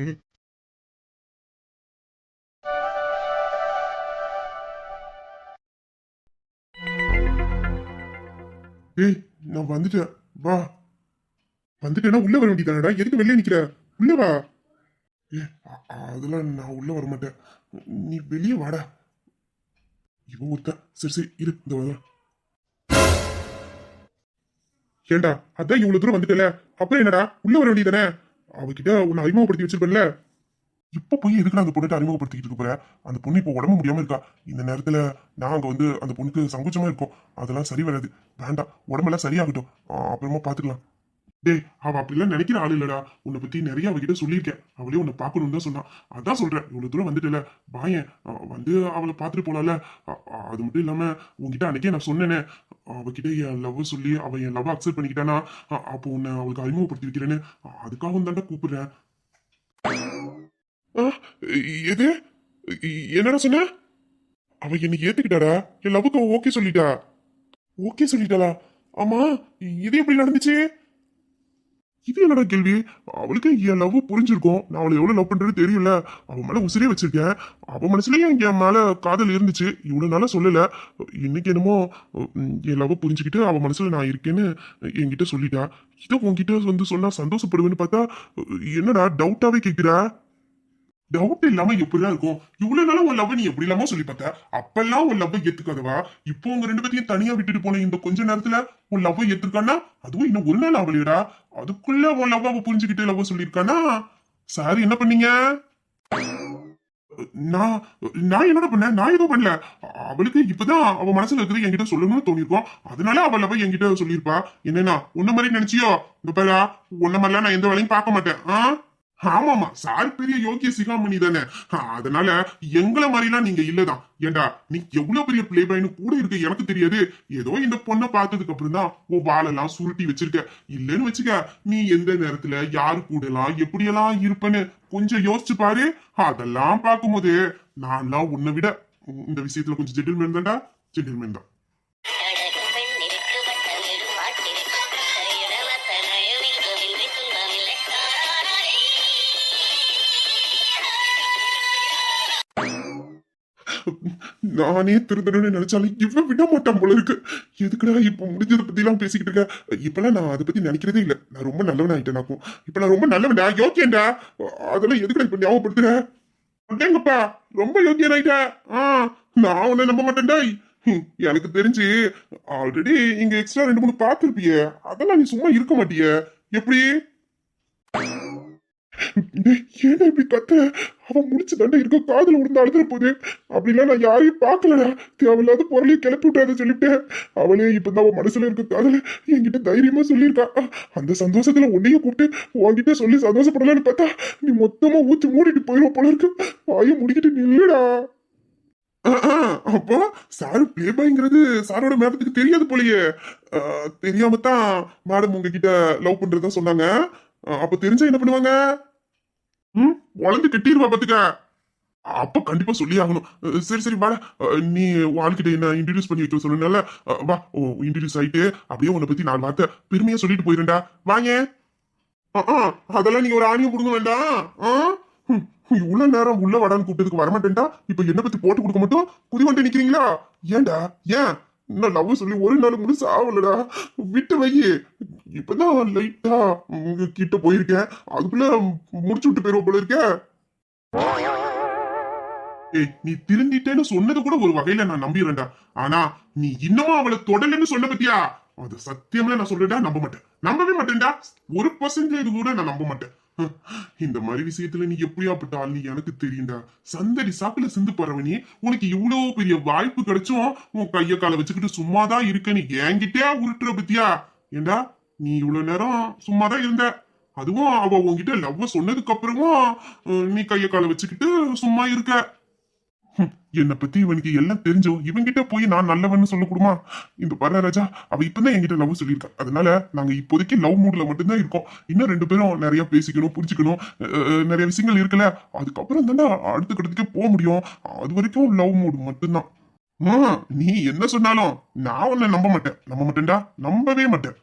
ம். ஏய், நான் வந்துட்டேன். வா. வந்துட்டேன்னா உள்ள வர வேண்டியதானடா? எதுக்கு வெளியே நிக்கிற? உள்ள வா. ஏ, அதெல்லாம் நான் உள்ள வர மாட்டேன். நீ வெளியே வாடா. இவன் ஒருத்த. சரி சரி இரு, இந்த வரேன். ஏண்டா, அதான் இவ்வளவு தூரம் வந்துட்டல, அப்புறம் என்னடா உள்ள வர வேண்டியதானே? அவகிட்ட உன்னை அறிமுகப்படுத்தி வச்சிருப்பேன்ல. இப்ப போய் எதுக்கு அந்த பொண்ணை அறிமுகப்படுத்திக்கிட்டு இருக்க போற? அந்த பொண்ணு இப்ப உடம்பு முடியாம இருக்கா. இந்த நேரத்துல நான் அங்க வந்து அந்த பொண்ணுக்கு சங்கோச்சமா இருக்கும். அதெல்லாம் சரி வராது. வேண்டாம், உடம்பெல்லாம் சரியாகட்டும். அப்புறமா பாத்துக்கலாம். டேய், அவ அப்படிலாம் நினைக்கிற ஆள் இல்லடா. உன்னை பத்தி நிறைய அவகிட்ட சொல்லியிருக்கேன். அவளே உன்னை பார்க்கணும்னு தான் சொன்னான். அதான் சொல்றேன், இவ்வளவு தூரம் வந்துட்டுல, வாயேன். வந்து அவளை பார்த்துட்டு போலால. அது மட்டும் இல்லாம உன்கிட்ட அன்னைக்கே நான் சொன்னேனே, அவகிட்ட என் லவ் சொல்லி அவ என் லவ் அக்செப்ட் பண்ணிக்கிட்டானா, அப்போ உன்னை அவளுக்கு அறிமுகப்படுத்தி வைக்கிறேன்னு அதுக்காகவும் தாண்டா கூப்பிடுறேன். ஆ, எது? என்னடா சொன்ன? அவ என்னை ஏத்துக்கிட்டாடா. என் லவ்வுக்கு ஓகே சொல்லிட்டா. ஓகே சொல்லிட்டாளா? ஆமா, இது எப்படி நடந்துச்சு? இது என்னடா கேள்வி? அவளுக்கு என் லவ் புரிஞ்சிருக்கும். நான் அவளை எவ்வளவு லவ் பண்றது தெரியல. அவ மேல உசிரே வச்சிருக்கேன். அவ மனசுலயும் என் மேல காதல் இருந்துச்சு. இவ்வளவு நாளா சொல்லல. இன்னைக்கு என்னமோ என் லவ் புரிஞ்சுக்கிட்டு அவ மனசுல நான் இருக்கேன்னு என்கிட்ட சொல்லிட்டா. இதை உன்கிட்ட வந்து சொன்னா சந்தோஷப்படுவேன்னு பார்த்தா, என்னடா டவுட்டாவே கேக்குற? டவுட் இல்லாம எப்படிதான் இருக்கும்? இவ்வளவு நாளா உன் லவ் நீ எப்படி இல்லாம சொல்லி பார்த்த? அப்பெல்லாம் உன் லவ் ஏத்துக்காதவா இப்போ உங்க ரெண்டு பேத்தையும் தனியா விட்டுட்டு போன இந்த கொஞ்ச நேரத்துல உன் லவ் ஏத்துக்கானா? அதுவும் இன்னும் ஒரு நாள் ஆகலையடா. அதுக்குள்ள உன் லவ் அவ புரிஞ்சுக்கிட்டு லவ் சொல்லியிருக்கானா? சார் என்ன பண்ணீங்க? நான் நான் என்னடா பண்ணேன்? நான் எதுவும் பண்ணல. அவளுக்கு இப்பதான் அவ மனசுல இருக்கிறது என்கிட்ட சொல்லணும்னு தோணிருக்கோம். அதனால அவ லவ் என்கிட்ட சொல்லியிருப்பா. என்னன்னா உன்ன மாதிரி நினைச்சியோ? இந்த பாரா, உன்ன மாதிரிலாம் நான் எந்த வேலையும் பார்க்க மாட்டேன். ஆமாமா, சார் பெரிய யோகிய சிகாமணி தானே. அதனால எங்களை மாதிரிலாம் நீங்க இல்லதான். ஏண்டா, நீ எவ்வளவு பெரிய பிளே பாய்னு கூட இருக்கு எனக்கு தெரியாது. ஏதோ இந்த பொண்ணை பார்த்ததுக்கு அப்புறம் தான் உன் வாழெல்லாம் சுருட்டி வச்சிருக்க. இல்லன்னு வச்சுக்க, நீ எந்த நேரத்துல யாரு கூடலாம் எப்படியெல்லாம் இருப்பேன்னு கொஞ்சம் யோசிச்சு பாரு. அதெல்லாம் பார்க்கும்போது நான்லாம் உன்னை விட இந்த விஷயத்துல கொஞ்சம் ஜென்டில்மேன் தான்டா. ஜென்டில்மேன் தான். நானே திருந்தணும்னு நினைச்சாலும் இவன் விட மாட்டான் போல இருக்கு. எதுக்குடா இப்ப முடிஞ்சதை பத்தி எல்லாம் பேசிக்கிட்டு இருக்க? இப்பெல்லாம் நான் அதை பத்தி நினைக்கிறதே இல்ல. நான் ரொம்ப நல்லவன் ஆயிட்டேனாக்கும். இப்ப நான் ரொம்ப நல்லவன்டா, யோக்கியன்டா. அதெல்லாம் எதுக்குடா இப்ப ஞாபகப்படுத்துற? அடேங்கப்பா, ரொம்ப யோக்கியன் ஆயிட்ட. நான் உன்னை நம்ப மாட்டேன்டா. எனக்கு தெரிஞ்சு ஆல்ரெடி இங்க எக்ஸ்ட்ரா ரெண்டு மூணு பார்த்திருப்பிய. அதெல்லாம் நீ சும்மா இருக்க மாட்டிய. எப்படி? ஏன்டா இப்படி கத்துற? அவன் முடிச்சு தாண்டா இருக்க, காதல் விழுந்து அழுதுற போது. அப்படிலாம் நான் யாரையும் பார்க்கலடா. தேவையில்லாத பொருளையும் கிளப்பி விட்டாத சொல்லிவிட்டேன். அவளே இப்பதான் அவன் மனசுல இருக்க காதல என்கிட்ட தைரியமா சொல்லியிருக்கா. அந்த சந்தோஷத்துல உன்னையும் கூப்பிட்டு உன்கிட்ட சொல்லி சந்தோஷப்படலான்னு பார்த்தா நீ மொத்தமா ஊத்தி மூடிட்டு போயிடுவ போல இருக்கு. வாயை முடிக்கிட்டு நில்லுடா. அப்போ சாரு பிளே பாய்ங்கிறது சாரோட மேடத்துக்கு தெரியாது போலயே. தெரியாம தான் மேடம் உங்ககிட்ட லவ் பண்றதா சொன்னாங்க. அப்ப தெரிஞ்சா என்ன பண்ணுவாங்க? வளர்ந்து கட்டிடுவா பாத்துக்க. அப்ப கண்டிப்பா சொல்லி ஆகணும். சரி சரி வாடா. நீ ஆள்கிட்ட என்ன இன்ட்ரடியூஸ் பண்ணி வைக்க சொன்னல. வா, இன்ட்ரடியூஸ் ஆயிட்டு அப்படியே உன்னை பத்தி நாலு வார்த்தை பெருமையா சொல்லிட்டு போயிருண்டா. வாங்க. அதெல்லாம் நீங்க ஒரு ஆணியம் புடுங்க வேண்டாம். ஹம், இவ்வளவு நேரம் உள்ள வடான்னு கூப்பிட்டதுக்கு வரமாட்டேன்டா. இப்ப என்ன பத்தி போட்டு கொடுக்க மட்டும் குதி கொண்டு நிக்கிறீங்களா? ஏன்டா? ஏன் இன்னும் லவ் சொல்லி ஒரு நாள் முழு சாவலடா. விட்டு வை. இப்பதான் லைட்டா உங்க கிட்ட போயிருக்கேன். அதுக்குள்ள முடிச்சு விட்டு போயிருவ போல இருக்க. ஏய், நீ திருந்திட்டேன்னு சொன்னது கூட ஒரு வகையில நான் நம்பிடுறேன்டா. ஆனா நீ இன்னமும் அவளை தொடலன்னு சொன்ன பத்தியா, அது சத்தியமா நான் சொல்றேன்டா, நம்ப மாட்டேன். நம்பவே மாட்டேன்டா. 1% கூட நான் நம்ப மாட்டேன். இந்த மாதிரி விஷயத்துல நீ எப்படியாப்பட்ட ஆள் நீ எனக்கு தெரியும்டா. சந்தடி சாக்குல சிந்து போறவனி, உனக்கு இவ்வளவு பெரிய வாய்ப்பு கிடைச்சும் உன் கைய காலை வச்சுக்கிட்டு சும்மாதான் இருக்க நீ என்கிட்டே உருட்டுற பத்தியா? ஏண்டா, நீ இவ்வளவு நேரம் சும்மாதான் இருந்த. அதுவும் அவ உன்கிட்ட லவ் சொன்னதுக்கு அப்புறமும் நீ கைய காலை வச்சுக்கிட்டு சும்மா இருக்க. என்னை பத்தி இவனுக்கு எல்லாம் தெரிஞ்சோம். இவன்கிட்ட போய் நான் நல்லவன்னு சொல்லக்கூடுமா? இந்த பாரு ராஜா, அவ இப்பதான் என்கிட்ட லவ் சொல்லியிருக்கா. அதனால நாங்க இப்போதைக்கு லவ் மூட்ல மட்டும்தான் இருக்கோம். இன்னும் ரெண்டு பேரும் நிறைய பேசிக்கணும், புரிஞ்சுக்கணும். நிறைய விஷயங்கள் இருக்குல்ல. அதுக்கப்புறம் தானே அடுத்த கட்டத்துக்கே போக முடியும். அது வரைக்கும் லவ் மூடு மட்டும்தான். நீ என்ன சொன்னாலும் நான் உன்னை நம்ப மாட்டேன். நம்ப மாட்டேன்டா, நம்பவே மாட்டேன்.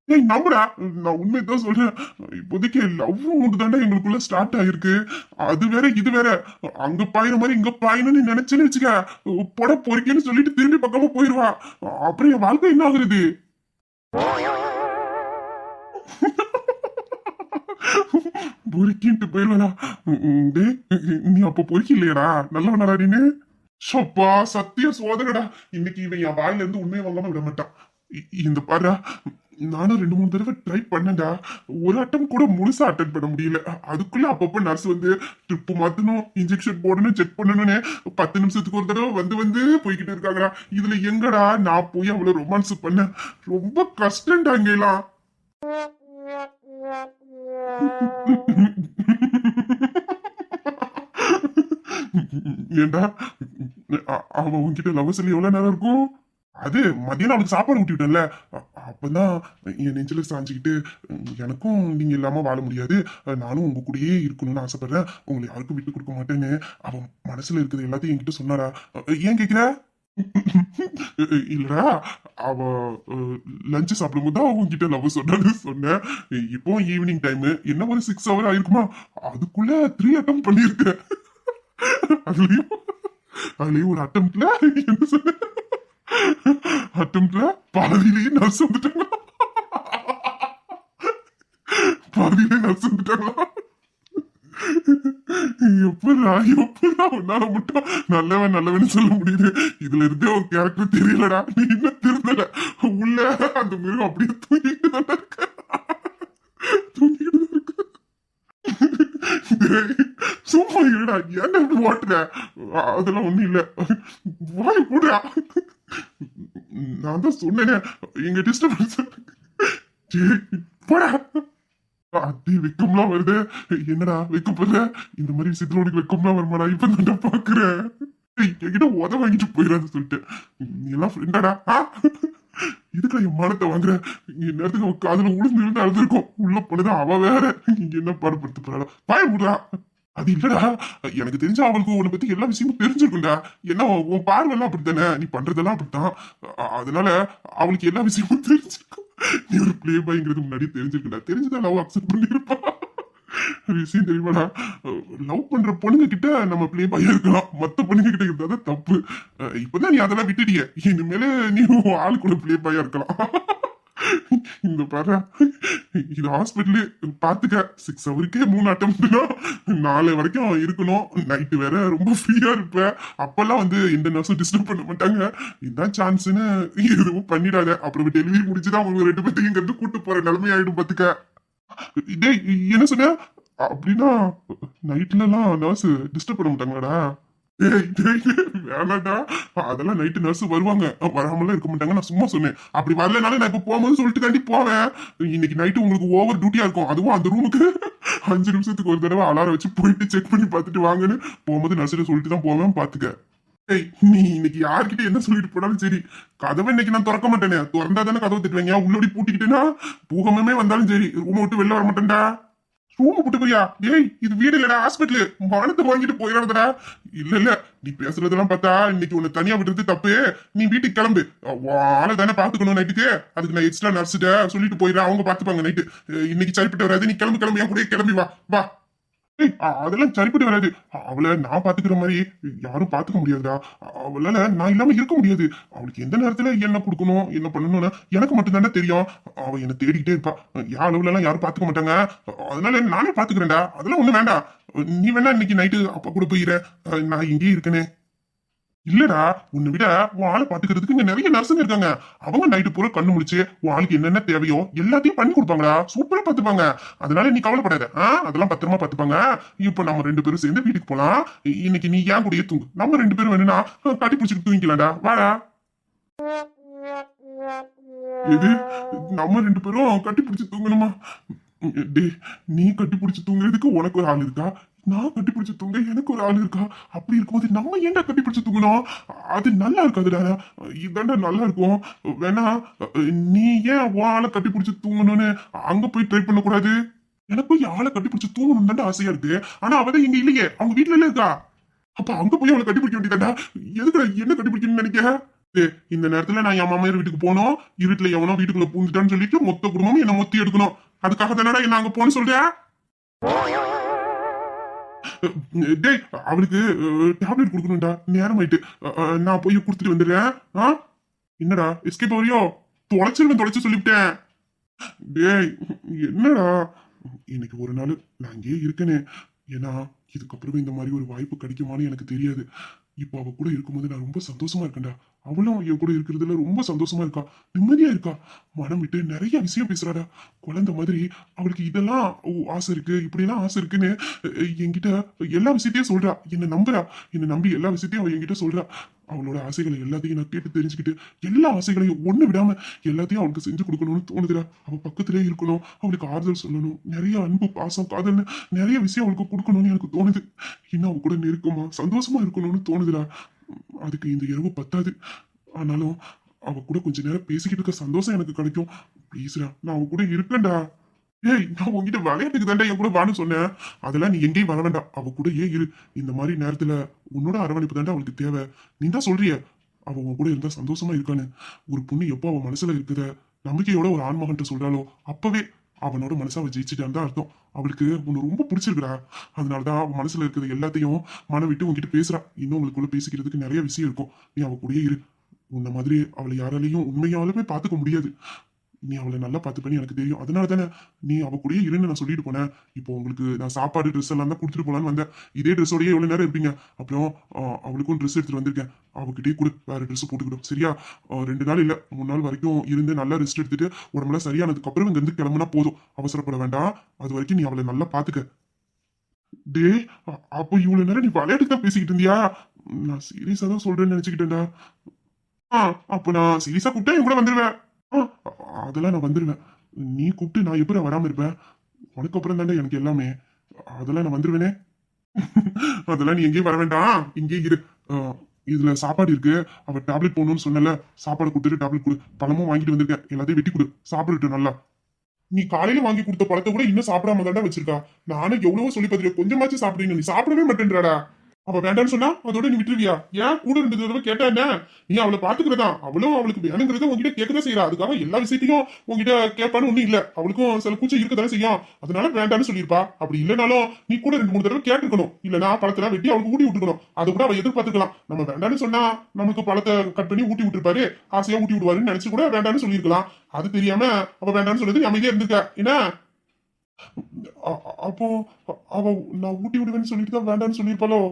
ஏய் நம்புடா, நான் உண்மையதான் சொல்றேன். இப்போதைக்கு லவ் மூடு தாண்டா எங்களுக்குள்ள ஸ்டார்ட் ஆயிருக்கு. அது வேற இது வேற. அங்க பாயிற மாதிரி இங்க பாயணும்னு நினைச்சேன்னு வச்சுக்க, பொட பொறுக்கேன்னு சொல்லிட்டு திரும்பி பக்கமா போயிருவா. அப்புறம் என் வாழ்க்கை என்ன ஆகுறது? பொறுக்கின்ட்டு போயிருவா. டேய், நீ அப்ப பொறுக்கி இல்லையடா, நல்லவனடா நீனு. சப்பா சத்திய சோதகடா. இன்னைக்கு இவன் என் வாயில இருந்து உண்மையை வாங்காம விட மாட்டான். இந்த பாரு, நானும் 2 3 தடவை ட்ரை பண்ணேன்டா. ஒரு அட்டம் கூட முழுசா அட்டன் பண்ண முடியல. அதுக்குள்ள அப்பப்ப நர்ஸ் வந்து ட்ரிப் மாத்தணும், இன்ஜெக்ஷன் போடணும், செக் பண்ணணும்னு 10 நிமிஷத்துக்கு ஒரு தடவை வந்து வந்து போய்கிட்டு இருக்காங்கடா. இதுல எங்கடா நான் போய் அவ்வளவு ரொமான்ஸ் பண்ண? ரொம்ப கஷ்டம்டா இங்கெல்லாம். ஏண்டா, அவன் உன்கிட்ட லவ் சொல்லி எவ்வளவு நேரம் இருக்கும்? அது மதியானம் அவளுக்கு சாப்பாடு ஊட்டி விட்டேன்ல, அப்பதான் என் நெஞ்சில சாஞ்சுக்கிட்டு, எனக்கும் நீங்க இல்லாம வாழ முடியாது, நானும் உங்க கூடயே இருக்கணும்னு ஆசைப்படுறேன், உங்களை யாருக்கும் விட்டு கொடுக்க மாட்டேன்னு அவன் மனசுல இருக்கிறது எல்லாத்தையும் என்கிட்ட சொன்னாரா. ஏன் கேக்குற? இல்லடா, அவ லஞ்ச் சாப்பிடும்போது தான் உங்ககிட்ட லவ் சொன்னான்னு சொன்னேன். இப்போ ஈவினிங் டைம் என்ன ஒரு 6 hour ஆயிருக்குமா, அதுக்குள்ள 3 அட்டம் பண்ணிருக்கேன். அதுலயும் அதுலயும் ஒரு அட்டம்ப்ட்ல என்ன சொன்ன, அட்டம்ப்ட்ல பாதியிலேயே நர்ஸ் வந்துட்டாங்க. பாதியிலே நர்ஸ் வந்துட்டாங்களா? எப்படா உன்னால மட்டும் நல்லவன் நல்லவன் சொல்ல முடியுது? இதுல இருந்தே உன் கேரக்டர் தெரியலடா. நீ இன்னும் திருந்தல. உள்ள அந்த மிருகம் அப்படியே தூங்கிட்டு தான் இருக்க. தூங்கிட்டு தான் இருக்கு. டேய், சும்மா இருடா. ஏன்டா இப்படி ஓட்டுற? அதெல்லாம் ஒண்ணும் இல்ல. வாய் போடுறா. நான் தான் சொன்னேனே, எங்க டிஸ்டர்பன்ஸ். போடா. அடி வெக்கம்லாம் வருது. என்னடா வெக்கப்படுற? இந்த மாதிரி விஷயத்துல உனக்கு வெக்கம்லாம் வருமாடா? இப்ப நான் பாக்குறேன். என்கிட்ட உத வாங்கிட்டு போயிடாது சொல்லிட்டு, நீ எல்லாம் ஃப்ரெண்டாடா? இதுக்கா என் மானத்தை வாங்குற? நேரத்துக்கு அவன் காதுல உளுந்து இருந்து அழுதுருக்கும். உள்ள போனதான் அவ வேற இங்க என்ன பாடுபடுத்த போறாளோ. பாய முடுறா. அது இல்லடா, எனக்கு தெரிஞ்ச அவளுக்கு உன்னை பத்தி எல்லா விஷயமும் தெரிஞ்சிருக்கும்டா. என்ன உன் பார்வையெல்லாம் அப்படித்தானே, நீ பண்றதெல்லாம் அப்படித்தான். அதனால அவளுக்கு எல்லா விஷயமும் தெரிஞ்சிருக்கும். நீ ஒரு பிளே பாய்ங்கிறது முன்னாடி தெரிஞ்சிருக்குடா. தெரிஞ்சுதான் லவ் அக்செப்ட் பண்ணிருப்பா. விஷயம் தெரியுமாடா, லவ் பண்ற பொண்ணுங்க கிட்ட நம்ம பிளே பாயா இருக்கலாம், மத்த பொண்ணுங்க கிட்ட இருந்தாதான் தப்பு. இப்பதான் நீ அதெல்லாம் விட்டுட்டிய. இனிமேல நீ ஆள் கூட பிளே பாயா இருக்கலாம். இந்த பாரு, இது ஹாஸ்பிட்டலு பாத்துக்க. 6 ஹவருக்கே 3 அட்டம்ப்ட்னா 4 வரைக்கும் இருக்கணும். நைட்டு வேற ரொம்ப ஃப்ரீயா இருப்ப. அப்பெல்லாம் வந்து எந்த நர்ஸும் டிஸ்டர்ப் பண்ண மாட்டாங்க. இதுதான் சான்ஸ்னு எதுவும் பண்ணிடாத. அப்புறம் டெலிவரி முடிச்சுதான் அவங்க 2 பேர்த்தையும் இங்க இருந்து கூட்டு போற நிலைமை ஆயிடும் பாத்துக்க. டேய், என்ன சொன்ன? அப்படின்னா நைட்ல எல்லாம் நர்ஸ் டிஸ்டர்ப் பண்ண மாட்டாங்களாடா? வேணாடா, அதெல்லாம் நைட்டு நர்ஸ் வருவாங்க, வராமலாம் இருக்க மாட்டாங்க. நான் சும்மா சொன்னேன். அப்படி வரலனாலும் நான் இப்ப போகும்போது சொல்லிட்டு தாண்டி போவேன். இன்னைக்கு நைட்டு உங்களுக்கு ஓவர் டியூட்டியா இருக்கும். அதுவும் அந்த ரூமுக்கு 5 நிமிஷத்துக்கு ஒரு தடவை அலாரம் வச்சு போயிட்டு செக் பண்ணி பார்த்துட்டு வாங்கன்னு போகும்போது நர்ஸிட்ட சொல்லிட்டு தான் போவேன். பாத்துக்க. ஏய், நீ இன்னைக்கு யார்கிட்ட என்ன சொல்லிட்டு போனாலும் சரி, கதவை இன்னைக்கு நான் திறக்க மாட்டேனே. திறந்தா தானே கதவை திட்டுவீங்க. உள்ளோடி பூட்டிக்கிட்டேன்னா பூகமே வந்தாலும் சரி ரூமை விட்டு வெளில வர மாட்டேன்டா. ரூம் விட்டு போறியா? ஏய், இது வீடு இல்லடா, ஹாஸ்பிட்டலு. மானத்தை வாங்கிட்டு போயிடாதடா. இல்ல, நீ பேசுறதெல்லாம் பார்த்தா இன்னைக்கு உன்னை தனியா விடுறது தப்பு. நீ வீட்டுக்கு கிளம்பு. ஆளை தானே பாத்துக்கணும் நைட்டுக்கு. அதுக்கு நான் எக்ஸ்ட்ரா நர்ஸ்கிட்ட சொல்லிட்டு போயிடுறேன், அவங்க பாத்துப்பாங்க நைட்டு. இன்னைக்கு சரிப்பட்டு வராது. நீ கிளம்பு கிளம்பு, என் கூட கிளம்பி வா வா. அதெல்லாம் சரிப்பட்டு வராது. அவளை நான் பாத்துக்கிற மாதிரி யாரும் பாத்துக்க முடியாதுடா. அவளால நான் இல்லாம இருக்க முடியாது. அவளுக்கு எந்த நேரத்துல என்ன கொடுக்கணும் என்ன பண்ணணும்னு எனக்கு மட்டும் தானே தெரியும். அவ என்ன தேடிக்கிட்டே இருப்பா. யார் அளவுல எல்லாம் யாரும் பாத்துக்க மாட்டாங்க. அதனால நானே பாத்துக்கிறேன்டா. அதெல்லாம் ஒண்ணு வேண்டாம். நீ வேணா இன்னைக்கு நைட்டு அப்பா கூட போயிட, நான் இங்கேயே இருக்கனே. இல்லடா, உன்னை விட உன் ஆளை பாத்துக்கிறதுக்கு இங்க நிறைய நர்ஸுங்க இருக்காங்க. அவங்க நைட்டு பூரா கண்ணு முடிச்சு உன் ஆளுக்கு என்னென்ன தேவையோ எல்லாத்தையும் பண்ணி கொடுப்பாங்கடா. சூப்பரா பாத்துப்பாங்க. அதனால நீ கவலைப்படாத. அதெல்லாம் பத்திரமா பாத்துப்பாங்க. இப்ப நம்ம 2 பேரும் சேர்ந்து வீட்டுக்கு போலாம். இன்னைக்கு நீ ஏன் கூடயே தூங்கு. நம்ம 2 பேரும் வேணும்னா கட்டி பிடிச்சிட்டு தூங்கிக்கலாம்டா. வாடா. எது, நம்ம 2 பேரும் கட்டி பிடிச்சு தூங்கணுமா? டே, நீ கட்டி பிடிச்சு தூங்குறதுக்கு உனக்கு ஒரு ஆள் இருக்கா? நான் கட்டி பிடிச்சு தூங்க எனக்கு ஒரு ஆள் இருக்கா? அப்படி இருக்கும்போது நம்ம ஏன்டா கட்டி பிடிச்சு தூங்கணும்? அது நல்லா இருக்காதுடா. இதாண்டா நல்லா இருக்கும். வேணா நீ ஏன் உன் ஆளை கட்டி பிடிச்சு தூங்கணும்னு அங்க போய் ட்ரை பண்ணக்கூடாது? எனக்கும் ஆளை கட்டி பிடிச்சு தூங்கணும் தாண்டா ஆசையா இருக்கு. ஆனா அவதான் இங்க இல்லையே, அவங்க வீட்டுல இருக்கா. அப்ப அங்க போய் அவளை கட்டி பிடிக்க வேண்டியதாண்டா. எதுக்குடா என்ன கட்டி பிடிக்கணும்னு நினைக்க? இந்த நேரத்துல நான் என் மாமியார் வீட்டுக்கு போனோம், இருட்டுல எவனோ வீட்டுக்குள்ள பூந்துட்டான்னு சொல்லிட்டு மொத்த குடும்பமும் என்ன மொத்தி எடுக்கணும். அதுக்காக தானடா என்ன அங்க போன்னு சொல்றேன். டேய், அவளுக்கு டேப்லெட் கொடுக்கணும்டா, நேரம் ஆயிட்டு. நான் போய் கொடுத்துட்டு வந்துடுறேன். என்னடா எஸ்கேப் ஆவறியோ? தொலைச்சு சொல்லிவிட்டேன். டேய், என்னடா, இன்னைக்கு ஒரு நாள் நான் இங்கேயே இருக்கேனே. ஏன்னா இதுக்கப்புறம் இந்த மாதிரி ஒரு வாய்ப்பு கிடைக்குமான்னு எனக்கு தெரியாது. இப்போ அவ கூட இருக்கும்போது நான் ரொம்ப சந்தோஷமா இருக்கேன்டா. அவளும் என் கூட இருக்கிறதுல ரொம்ப சந்தோஷமா இருக்கா, நிம்மதியா இருக்கா. மனம் விட்டு நிறைய விஷயம் பேசுறாடா, குழந்தை மாதிரி. அவளுக்கு இதெல்லாம் ஆசை இருக்கு, இப்படிலாம் ஆசை இருக்குன்னு என்கிட்ட எல்லா விஷயத்தையும் சொல்றா. என்ன நம்புறா, என்ன நம்பி எல்லா விஷயத்தையும் அவ என்கிட்ட சொல்றா. அவளோட ஆசைகளை எல்லாத்தையும் நான் கேட்டு தெரிஞ்சுக்கிட்டு எல்லா ஆசைகளையும் ஒண்ணு விடாம எல்லாத்தையும் அவளுக்கு செஞ்சு கொடுக்கணும்னு தோணுதுடா. அவ பக்கத்திலே இருக்கணும், அவளுக்கு ஆறுதல் சொல்லணும், நிறைய அன்பு பாசம் காதல்னு நிறைய விஷயம் அவளுக்கு கொடுக்கணும்னு எனக்கு தோணுது. இன்னும் அவ கூட நெருக்கமா சந்தோஷமா இருக்கணும்னு தோணுதுடா. அதுக்கு இந்த இரவு பத்தாது. ஆனாலும் அவ கூட கொஞ்ச நேரம் பேசிக்கிட்டு இருக்க சந்தோஷம் எனக்கு கிடைக்கும். ப்ளீஸ்டா, நான் அவ கூட இருக்கேன்டா. ஏய், நான் உங்ககிட்ட விளையாட்டுக்கு தாண்டா என் கூட வான்னு சொன்னேன். அதெல்லாம் நீ எங்கேயும் வர வேண்டாம், அவ கூட இரு. இந்த மாதிரி நேரத்துல உன்னோட அரவணைப்பு தாண்டா அவளுக்கு தேவை. நீ தான் சொல்றிய அவ உன் கூட இருந்தா சந்தோஷமா இருக்கான்னு. ஒரு பொண்ணு எப்போ அவ மனசுல இருக்கிற நம்பிக்கையோட ஒரு ஆண்மகன்ட்டு சொல்றாளோ அப்பவே அவனோட மனசை அவ ஜெயிச்சுட்டான் தான் அர்த்தம். அவளுக்கு உன்னை ரொம்ப பிடிச்சிருக்குடா. அதனாலதான் அவன் மனசுல இருக்கிறது எல்லாத்தையும் மனம் விட்டு உங்ககிட்ட பேசுறா. இன்னும் உங்களுக்குள்ள பேசிக்கிறதுக்கு நிறைய விஷயம் இருக்கும். நீ அவ கூடயே இரு. உன்ன மாதிரி அவளை யாராலையும் உண்மையாலுமே பாத்துக்க முடியாது. நீ அவளை நல்லா பார்த்துப்பேன்னு எனக்கு தெரியும். அதனால தானே நீ அவ கூடயே இருன்னு நான் சொல்லிட்டு போனேன். இப்போ உங்களுக்கு நான் சாப்பாடு ட்ரெஸ் எல்லாம் தான் கொடுத்துட்டு போலான்னு வந்தேன். இதே ட்ரெஸ்ஸோடய எவ்வளவு நேரம் இருப்பீங்க? அப்புறம் அவளுக்கும் ட்ரெஸ் எடுத்துட்டு வந்திருக்கேன். அவகிட்டயே கூட வேற ட்ரெஸ் போட்டுக்கிட்டோம், சரியா? 2 நாள் இல்ல 3 நாள் வரைக்கும் இருந்து நல்லா ரெஸ்ட் எடுத்துட்டு உடம்புலாம் சரியானதுக்கு அப்புறம் இங்க இருந்து கிளம்புனா போதும். அவசரப்பட வேண்டாம். அது வரைக்கும் நீ அவளை நல்லா பாத்துக்க. டே, அப்போ இவ்வளவு நேரம் நீ விளையாட்டுக்கு தான் பேசிக்கிட்டு இருந்தியா? நான் சீரியஸா தான் சொல்றேன்னு நினைச்சுக்கிட்டேன்டா. அப்ப நான் சீரியஸா கூப்பிட்டா என் கூட வந்துருவேன். ஆ, அதெல்லாம் நான் வந்துருவேன். நீ கூப்பிட்டு நான் எப்படி வராம இருப்பேன்? உனக்கு அப்புறம் தானே எனக்கு எல்லாமே. அதெல்லாம் நான் வந்துருவேனே. அதெல்லாம் நீ எங்கேயும் வர வேண்டாம், இங்கே இரு. இதுல சாப்பாடு இருக்கு. அவ டேப்லெட் போடணும்னு சொன்னல, சாப்பாடு கொடுத்துட்டு டேப்லெட் கொடு. பழமும் வாங்கிட்டு வந்திருக்கேன், எல்லாத்தையும் வெட்டி கொடு, சாப்பிட்டுட்டு நல்லா. நீ காலையில வாங்கி கொடுத்த பழத்தை கூட இன்னும் சாப்பிடாம தாண்டா வச்சிருக்கா. நானும் எவ்வளவோ சொல்லி பார்த்துட்டு கொஞ்சமாச்சும் சாப்பிடுங்க, நீ சாப்பிடவே மாட்டேன்றாடா. அவ வேண்டான்னு சொன்னா அதோட நீ விட்டுருவியா? ஏன் கூட 2 தடவை கேட்டா என்ன? நீ அவளை பாத்துக்கிறதா, அவளும் அவளுக்கு வேணுங்கிறத உங்ககிட்ட கேட்கதான் செய்யறா. அதுக்காக எல்லா விஷயத்தையும் உங்ககிட்ட கேட்பான்னு ஒண்ணும் இல்ல. அவளுக்கும் சில கூச்சம் இருக்கதானே செய்யும். அதனால வேண்டான்னு சொல்லியிருப்பா. அப்படி இல்லைனாலும் நீ கூட 2-3 தடவை கேட்டுக்கணும். இல்லனா பழத்தை வெட்டி அவளுக்கு ஊட்டி விட்டுக்கணும். அதை கூட அவ எதிர்பார்த்துக்கலாம். நம்ம வேண்டான்னு சொன்னா நமக்கு பழத்தை கட் பண்ணி ஊட்டி விட்டுருப்பாரு, ஆசையா ஊட்டி விடுவாருன்னு நினைச்சு கூட வேண்டான்னு சொல்லியிருக்கலாம். அது தெரியாம அவ வேண்டான்னு சொல்றது அமைதியா இருந்திருக்க என்ன? அப்போ அவ நான் ஊட்டி விடுவேன்னு சொல்லிட்டு தான் வேண்டான்னு சொல்லியிருப்பாளோ?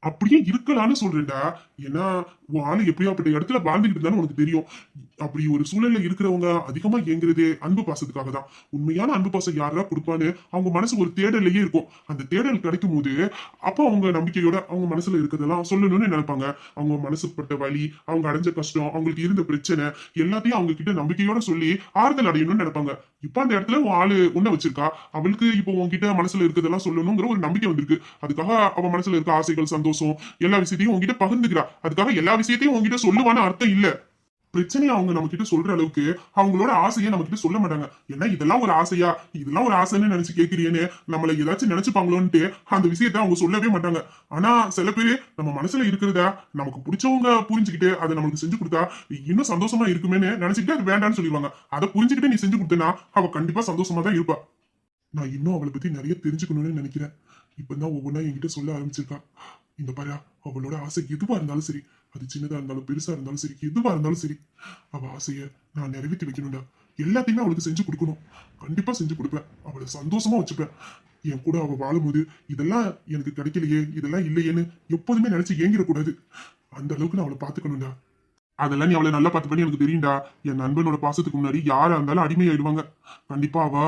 அப்படியே இருக்கலாம்னு சொல்றேன்டா. ஏன்னா உன் ஆளு எப்படியாப்பட்ட இடத்துல வாழ்ந்துகிட்டு இருந்தாலும் உனக்கு தெரியும். அப்படி ஒரு சூழல்ல இருக்கிறவங்க அதிகமா ஏங்குறதே அன்பு பாசத்துக்காக தான். உண்மையான அன்பு பாசம் யாரா கொடுப்பான்னு அவங்க மனசு ஒரு தேடலையே இருக்கும். அந்த தேடல் கிடைக்கும் போது அப்போ அவங்க நம்பிக்கையோட அவங்க மனசுல இருக்கிறதெல்லாம் சொல்லணும்னு நினைப்பாங்க. அவங்க மனசுப்பட்ட வலி, அவங்க அடைஞ்ச கஷ்டம், அவங்களுக்கு இருந்த பிரச்சனை எல்லாத்தையும் அவங்க கிட்ட நம்பிக்கையோட சொல்லி ஆறுதல் அடையணும்னு நினைப்பாங்க. இப்ப அந்த இடத்துல உன் ஆளு உன்ன வச்சிருக்கா. அவளுக்கு இப்போ உன்கிட்ட மனசுல இருக்கிறதெல்லாம் சொல்லணுங்கிற ஒரு நம்பிக்கை வந்திருக்கு. அதுக்காக அவ மனசுல இருக்க ஆசைகள், சந்தோஷம் எல்லா விஷயத்தையும் உங்ககிட்ட பகிர்ந்துக்கிறா. அதுக்காக எல்லா விஷயத்தையும் உங்ககிட்ட சொல்லுவான்னு அர்த்தம் இல்ல. பிரச்சனையை அவங்க நம்ம கிட்ட சொல்ற அளவுக்கு அவங்களோட ஆசையை நம்ம கிட்ட சொல்ல மாட்டாங்க. ஏன்னா இதெல்லாம் ஒரு ஆசையா, இதெல்லாம் ஒரு ஆசைன்னு நினைச்சு கேட்கிறீன்னு நம்மள ஏதாச்சும் நினைச்சுப்பாங்களோன்ட்டு அந்த விஷயத்த அவங்க சொல்லவே மாட்டாங்க. ஆனா சில பேரு நம்ம மனசுல இருக்கிறத நமக்கு பிடிச்சவங்க புரிஞ்சுக்கிட்டு அதை நம்மளுக்கு செஞ்சு கொடுத்தா இன்னும் சந்தோஷமா இருக்குமேன்னு நினைச்சுக்கிட்டு அது வேண்டாம்னு சொல்லிடுவாங்க. அதை புரிஞ்சுக்கிட்டு நீ செஞ்சு கொடுத்தனா அவ கண்டிப்பா சந்தோஷமா தான் இருப்பா. நான் இன்னும் அவளை பத்தி நிறைய தெரிஞ்சுக்கணும்னு நினைக்கிறேன். இப்பதான் ஒவ்வொன்றா என்கிட்ட சொல்ல ஆரம்பிச்சிருக்கா. இந்த பாரு, அவளோட ஆசை எதுவா இருந்தாலும் சரி, அது சின்னதா இருந்தாலும் பெருசா இருந்தாலும் சரி, எதுவா இருந்தாலும் சரி, அவ ஆசைய நான் நிறைவேற்றி வைக்கணும்டா. எல்லாத்தையுமே அவளுக்கு செஞ்சு கொடுக்கணும். கண்டிப்பா செஞ்சு கொடுப்பேன். அவளை சந்தோஷமா வச்சுப்பேன். என் கூட அவ வாழும்போது இதெல்லாம் எனக்கு கிடைக்கலையே, இதெல்லாம் இல்லையேன்னு எப்போதுமே நினைச்சு ஏங்கிடக்கூடாது. அந்த அளவுக்கு நான் அவளை பாத்துக்கணும்டா. அதெல்லாம் நீ அவளை நல்லா பார்த்துப்பேன்னு எனக்கு தெரியும்டா. என் நண்பனோட பாசத்துக்கு முன்னாடி யாரா இருந்தாலும் அடிமையாயிடுவாங்க. கண்டிப்பா அவ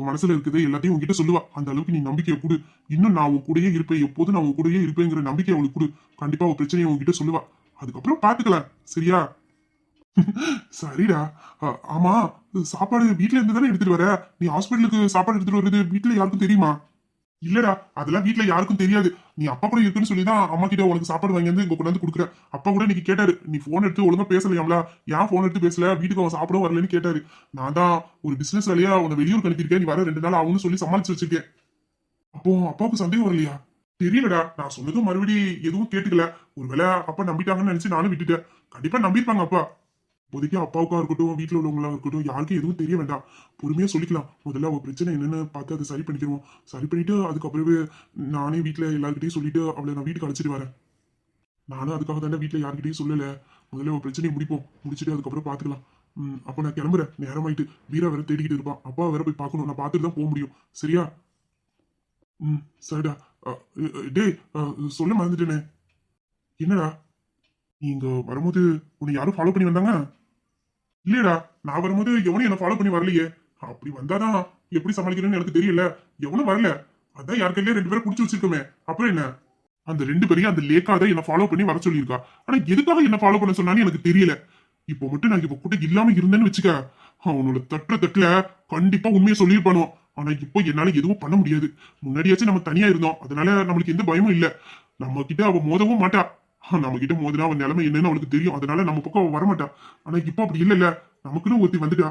மனசுல இருக்குது எல்லாத்தையும் உங்ககிட்ட சொல்லுவா. அந்த அளவுக்கு நீ நம்பிக்கையை கொடு. இன்னும் நான் உன் கூடயே இருப்பேன், எப்போதும் நான் உன் கூடயே இருப்பேங்கிற நம்பிக்கை அவளுக்கு கொடு. கண்டிப்பா அவ பிரச்சனையை உங்ககிட்ட சொல்லுவா. அதுக்கப்புறம் பாத்துக்கலாம், சரியா? சரிடா. ஆமா, சாப்பாடு வீட்டுல இருந்து தானே எடுத்துட்டு வர? நீ ஹாஸ்பிட்டலுக்கு சாப்பாடு எடுத்துட்டு வர்றது வீட்டுல யாருக்கும் தெரியுமா? இல்லடா, அதெல்லாம் வீட்டுல யாருக்கும் தெரியாது. நீ அப்பா கூட இருக்குன்னு சொல்லிதான் அம்மா கிட்ட உனக்கு சாப்பாடு வாங்கி வந்து இங்க கொண்டு வந்து கொடுக்குறேன். அப்பா கூட இன்னைக்கு கேட்டாரு, நீ போன் எடுத்து ஒழுங்கா பேசலையாம்ல, ஏன் போன் எடுத்து பேசல, வீட்டுக்கு அவன் சாப்பிட வரலன்னு கேட்டாரு. நான் தான் ஒரு பிசினஸ் வேலையா உன்னை வெளியூர் அனுப்பியிருக்கேன், நீ வர 2 நாள் ஆகும்னு சொல்லி சமாளிச்சு வச்சிருக்கேன். அப்போ அப்பாவுக்கு சந்தேகம் வரலையா? தெரியலடா, நான் சொன்னதும் மறுபடி எதுவும் கேட்டுக்கல. ஒருவேளை அப்பா நம்பிட்டாங்கன்னு நினைச்சு நானும் விட்டுட்டேன். கண்டிப்பா நம்பிருப்பாங்க அப்பா. இப்போதைக்கு அப்பாவுக்கா இருக்கட்டும், வீட்டுல உள்ளவங்களா இருக்கட்டும், யாருக்கும் எதுவும் தெரிய வேண்டாம். பொறுமையா சொல்லிக்கலாம். முதல்ல அவ பிரச்சனை என்னன்னு பார்த்து அதை சரி பண்ணிக்கிறோம். சரி பண்ணிட்டு அதுக்கப்புறமே நானே வீட்டுல எல்லாருக்கிட்டையும் சொல்லிட்டு அவளை நான் வீட்டுக்கு அழைச்சிட்டு வரேன். நானும் அதுக்காக தானே வீட்டுல யார்கிட்டயும் சொல்லல. முதல்ல ஒரு பிரச்சனையை முடிப்போம், முடிச்சுட்டு அதுக்கப்புறம் பாத்துக்கலாம். அப்ப நான் கிளம்புறேன், நேரமாயிட்டு. வீரா வேற தேடிக்கிட்டு இருப்பான், அப்பா வேற போய் பார்க்கணும். நான் பார்த்துட்டு தான் போக முடியும். சரியா? சரிடா. டேய், சொல்ல மறந்துட்டேனே. என்னடா, நீங்க வரும்போது உன்னை யாரும் ஃபாலோ பண்ணி வந்தாங்க? இல்லையடா, நான் வரும்போது எவனும் என்ன ஃபாலோ பண்ணி வரலையே. அப்படி வந்தாதான் எப்படி சமாளிக்கிறேன்னு எனக்கு தெரியல. எவனும் வரல. அதான் யாருக்கையிலே 2 பேரை புடிச்சு வச்சிருக்கோமே. அப்புறம் என்ன? அந்த 2 பேரையும் அந்த லேக்கா தான் என்ன ஃபாலோ பண்ணி வர சொல்லியிருக்கா. ஆனா எதுக்காக என்ன ஃபாலோ பண்ண சொன்னான்னு எனக்கு தெரியல. இப்போ மட்டும் நான் இப்ப கூட இல்லாம இருந்தேன்னு வச்சுக்க, அவனோட தட்டுல கண்டிப்பா உண்மையை சொல்லியிருப்பானோ. ஆனா இப்போ என்னால எதுவும் பண்ண முடியாது. முன்னாடியாச்சும் நம்ம தனியா இருந்தோம், அதனால நம்மளுக்கு எந்த பயமும் இல்ல. நம்ம கிட்ட அவ மோதவும் மாட்டா. நம்ம கிட்ட மோதினா அவன் நிலைமை என்னன்னு அவளுக்கு தெரியும், அதனால நம்ம பக்கம் அவ வரமாட்டா. ஆனா இப்போ அப்படி இல்லல்ல. நமக்குன்னு ஒருத்தி வந்துட்டா.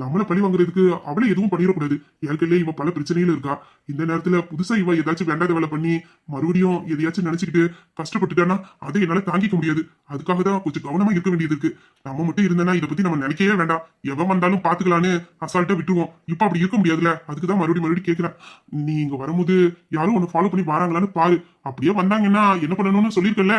நம்மள பழி வாங்குறதுக்கு அவளை எதுவும் பண்ணிடக்கூடாது. ஏற்கனவே இவ பல பிரச்சனையில இருக்கா. இந்த நேரத்துல புதுசா இவ ஏதாச்சும் வேண்டாத வேலை பண்ணி மறுபடியும் எதையாச்சும் நினைச்சுக்கிட்டு கஷ்டப்பட்டுட்டானா அதை என்னால தாங்கிக்க முடியாது. அதுக்காக தான் கொஞ்சம் கவனமா இருக்க வேண்டியது இருக்கு. நம்ம மட்டும் இருந்தேன்னா இதை பத்தி நம்ம நினைக்கவே வேண்டாம். எவன் வந்தாலும் பாத்துக்கலான்னு அசால்ட்டா விட்டுருவோம். இப்ப அப்படி இருக்க முடியாதுல. அதுக்குதான் மறுபடியும் கேட்கிறேன். நீ இங்க வரும்போது யாரும் உன்னை ஃபாலோ பண்ணி வராங்களான்னு பாரு. அப்படியே வந்தாங்கன்னா என்ன பண்ணணும்னு சொல்லியிருக்கல.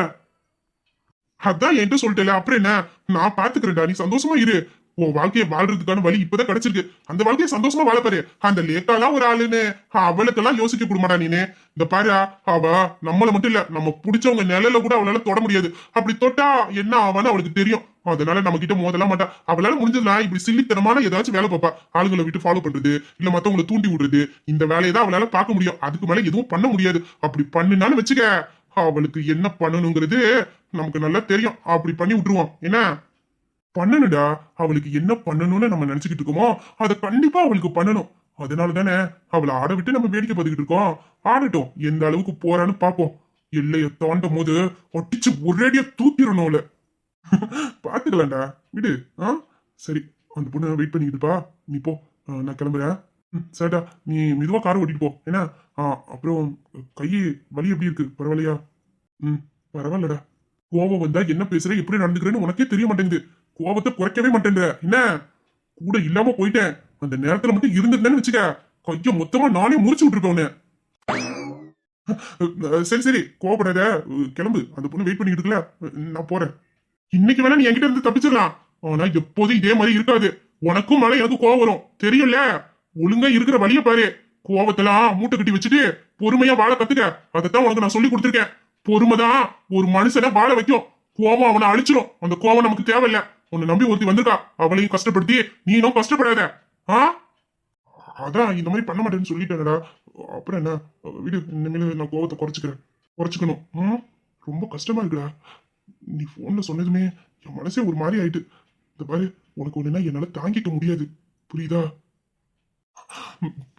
அதான் என்கிட்ட சொல்லிட்டல, அப்புறம் என்ன? நான் பாத்துக்கிறேன்டா, நீ சந்தோஷமா இரு. உன் வாழ்க்கையை வாழ்றதுக்கான வழி இப்பதான் கிடைச்சிருக்கு. அந்த வாழ்க்கையை சந்தோஷமா வாழ பாரு. அந்த லேக்காலாம் ஒரு ஆளுன்னு அவளுக்கெல்லாம் யோசிக்க கூடுமாடா நீனு. இந்த பாரு, அவ நம்மள மட்டும் இல்ல, நம்ம புடிச்சவங்க நிலையில கூட அவளால தொட முடியாது. அப்படி தொட்டா என்ன ஆவான்னு அவளுக்கு தெரியும். அதனால நம்ம கிட்ட மோதலாம் மாட்டா. அவளால முடிஞ்சதுனா இப்படி சில்லித்தனமான ஏதாச்சும் வேலை பார்ப்பா. ஆளுங்களை விட்டு ஃபாலோ பண்றது, இல்ல மத்தவங்களை தூண்டி விடுறது, இந்த வேலையை தான் அவளால பார்க்க முடியும். அதுக்கு மேல எதுவும் பண்ண முடியாது. அப்படி பண்ணுனாலும் வச்சுக்க, அவளுக்கு என்ன பண்ணணுங்கிறது நமக்கு நல்லா தெரியும். அப்படி பண்ணி விட்டுருவோம். என்ன பண்ணணுடா? அவளுக்கு என்ன பண்ணணும்னு நம்ம நினைச்சுக்கிட்டு இருக்கோமோ அதை கண்டிப்பா அவளுக்கு பண்ணணும். அதனால தானே அவளை ஆட விட்டு நம்ம வேடிக்கை பார்த்துக்கிட்டு இருக்கோம். ஆடட்டும், எந்த அளவுக்கு போறான்னு பாப்போம். எல்லைய தாண்டும் போது ஒட்டிச்சு ஒரேடியா தூக்கிடணும்ல. பாத்துக்கலாம்டா, விடு. சரி, அந்த பொண்ணு வெயிட் பண்ணிக்கிட்டுப்பா. நீ போ, நான் கிளம்புறேன். சரிடா, நீ மெதுவா காரை ஓட்டிட்டு போ. என்ன? அப்புறம் கை வலி எப்படி இருக்கு? பரவாயில்லையா? ம் பரவாயில்லடா. கோவம் வந்தா என்ன பேசுற, எப்படி நடந்துக்கிறேன்னு உனக்கே தெரிய மாட்டேங்குது. கோவத்தை குறைக்கவே மாட்டேங்கிற என்ன? கூட இல்லாம போயிட்டேன். அந்த நேரத்துல மட்டும் இருந்திருந்தேன்னு வச்சுக்க, கைய மொத்தமா நானே முறிச்சு விட்டுருக்கேன். சரி சரி, கோவப்படாத. கிளம்பு, அந்த பொண்ணு வெயிட் பண்ணிட்டு இருக்கல. நான் போறேன். இன்னைக்கு வேணா நீ என்கிட்ட இருந்து தப்பிச்சிடலாம், ஆனா எப்போதும் இதே மாதிரி இருக்காது. உனக்கும் மேல எனக்கு கோவம் வரும், தெரியும்ல. ஒழுங்கா இருக்கிற வழிய பாரு. கோவத்தெல்லாம் மூட்டை கட்டி வச்சுட்டு பொறுமையா வாழ கத்துக்க. அதைத்தான் உனக்கு நான் சொல்லி கொடுத்துருக்கேன். பொறுமைதான் ஒரு மனுஷனை வாழ வைக்கும். கோவம் அவனை அழிச்சிடும். அந்த கோவம் நமக்கு தேவையில்ல. உன்னை நம்பி ஒருத்தி வந்திருக்கா, அவளையும் கஷ்டப்படுத்தி நீனும் கஷ்டப்படாத. ஆ அதான் இந்த மாதிரி பண்ண மாட்டேன்னு சொல்லிட்டேன்டா. அப்புறம் என்ன, விடு. இனிமேல் நான் கோவத்தை குறைச்சிக்கணும். ரொம்ப கஷ்டமா இருக்குடா. நீ போன்ல சொன்னதுமே என் மனசே ஒரு மாதிரி ஆயிட்டு. இந்த பாரு, உனக்கு ஒண்ணுன்னா என்னால தாங்கிக்க முடியாது, புரியுதா?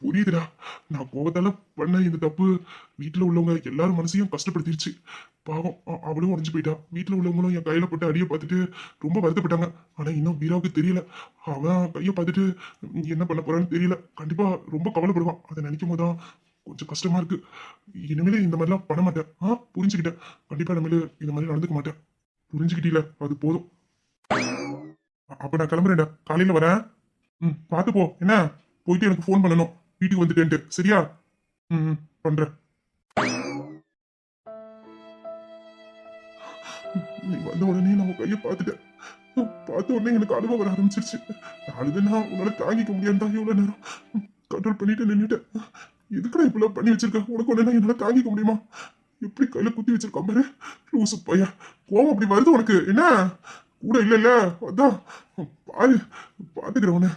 புரியுதுடா. நான் கோவத்தால பண்ண இந்த தப்பு வீட்டுல உள்ளவங்க எல்லாரும் மனசையும் கஷ்டப்படுத்திருச்சு. பாவம், அவளும் உடஞ்சு போயிட்டா. வீட்டுல உள்ளவங்களும் என் கையில போட்டு அடியை பார்த்துட்டு ரொம்ப வருத்தப்பட்டாங்க. ஆனா இன்னும் வீராவுக்கு தெரியல. அவன் கையை பார்த்துட்டு என்ன பண்ண போறான்னு தெரியல. கண்டிப்பா ரொம்ப கவலைப்படுவான். அதை நினைக்கும் போதுதான் கொஞ்சம் கஷ்டமா இருக்கு. இனிமேல இந்த மாதிரிலாம் பண்ண மாட்டேன். புரிஞ்சுக்கிட்டேன். கண்டிப்பா இனிமேல இந்த மாதிரி நடந்துக்க மாட்டேன். புரிஞ்சுக்கிட்டீல, அது போதும். அப்ப நான் கிளம்புறேன்டா, காலையில வரேன். பாத்து போ. என்ன, போயிட்டு எனக்கு ஃபோன் பண்ணணும் வீட்டுக்கு வந்துட்டேன்ட்டு. சரியா? பண்றேன். நீ வந்த உடனே நான் உன் கையை பார்த்துட்டேன். பார்த்த உடனே எனக்கு அழுவ வர ஆரம்பிச்சிருச்சு. அழுதுன்னா உன்னால தாங்கிக்க முடியாது தான் இவ்வளவு நேரம் கண்ட்ரோல் பண்ணிட்டு நின்றுட்டேன். எதுக்குடா இப்பெல்லாம் பண்ணி வச்சிருக்க? உனக்கு ஒண்ணு என்னால தாங்கிக்க முடியுமா? எப்படி கையில குத்தி வச்சிருக்கான் பாரு, லூசு பையா. கோவம் அப்படி வருது உனக்கு? என்ன கூட இல்ல? அதான் பாரு, பாத்துக்கிறேன் உன்னை.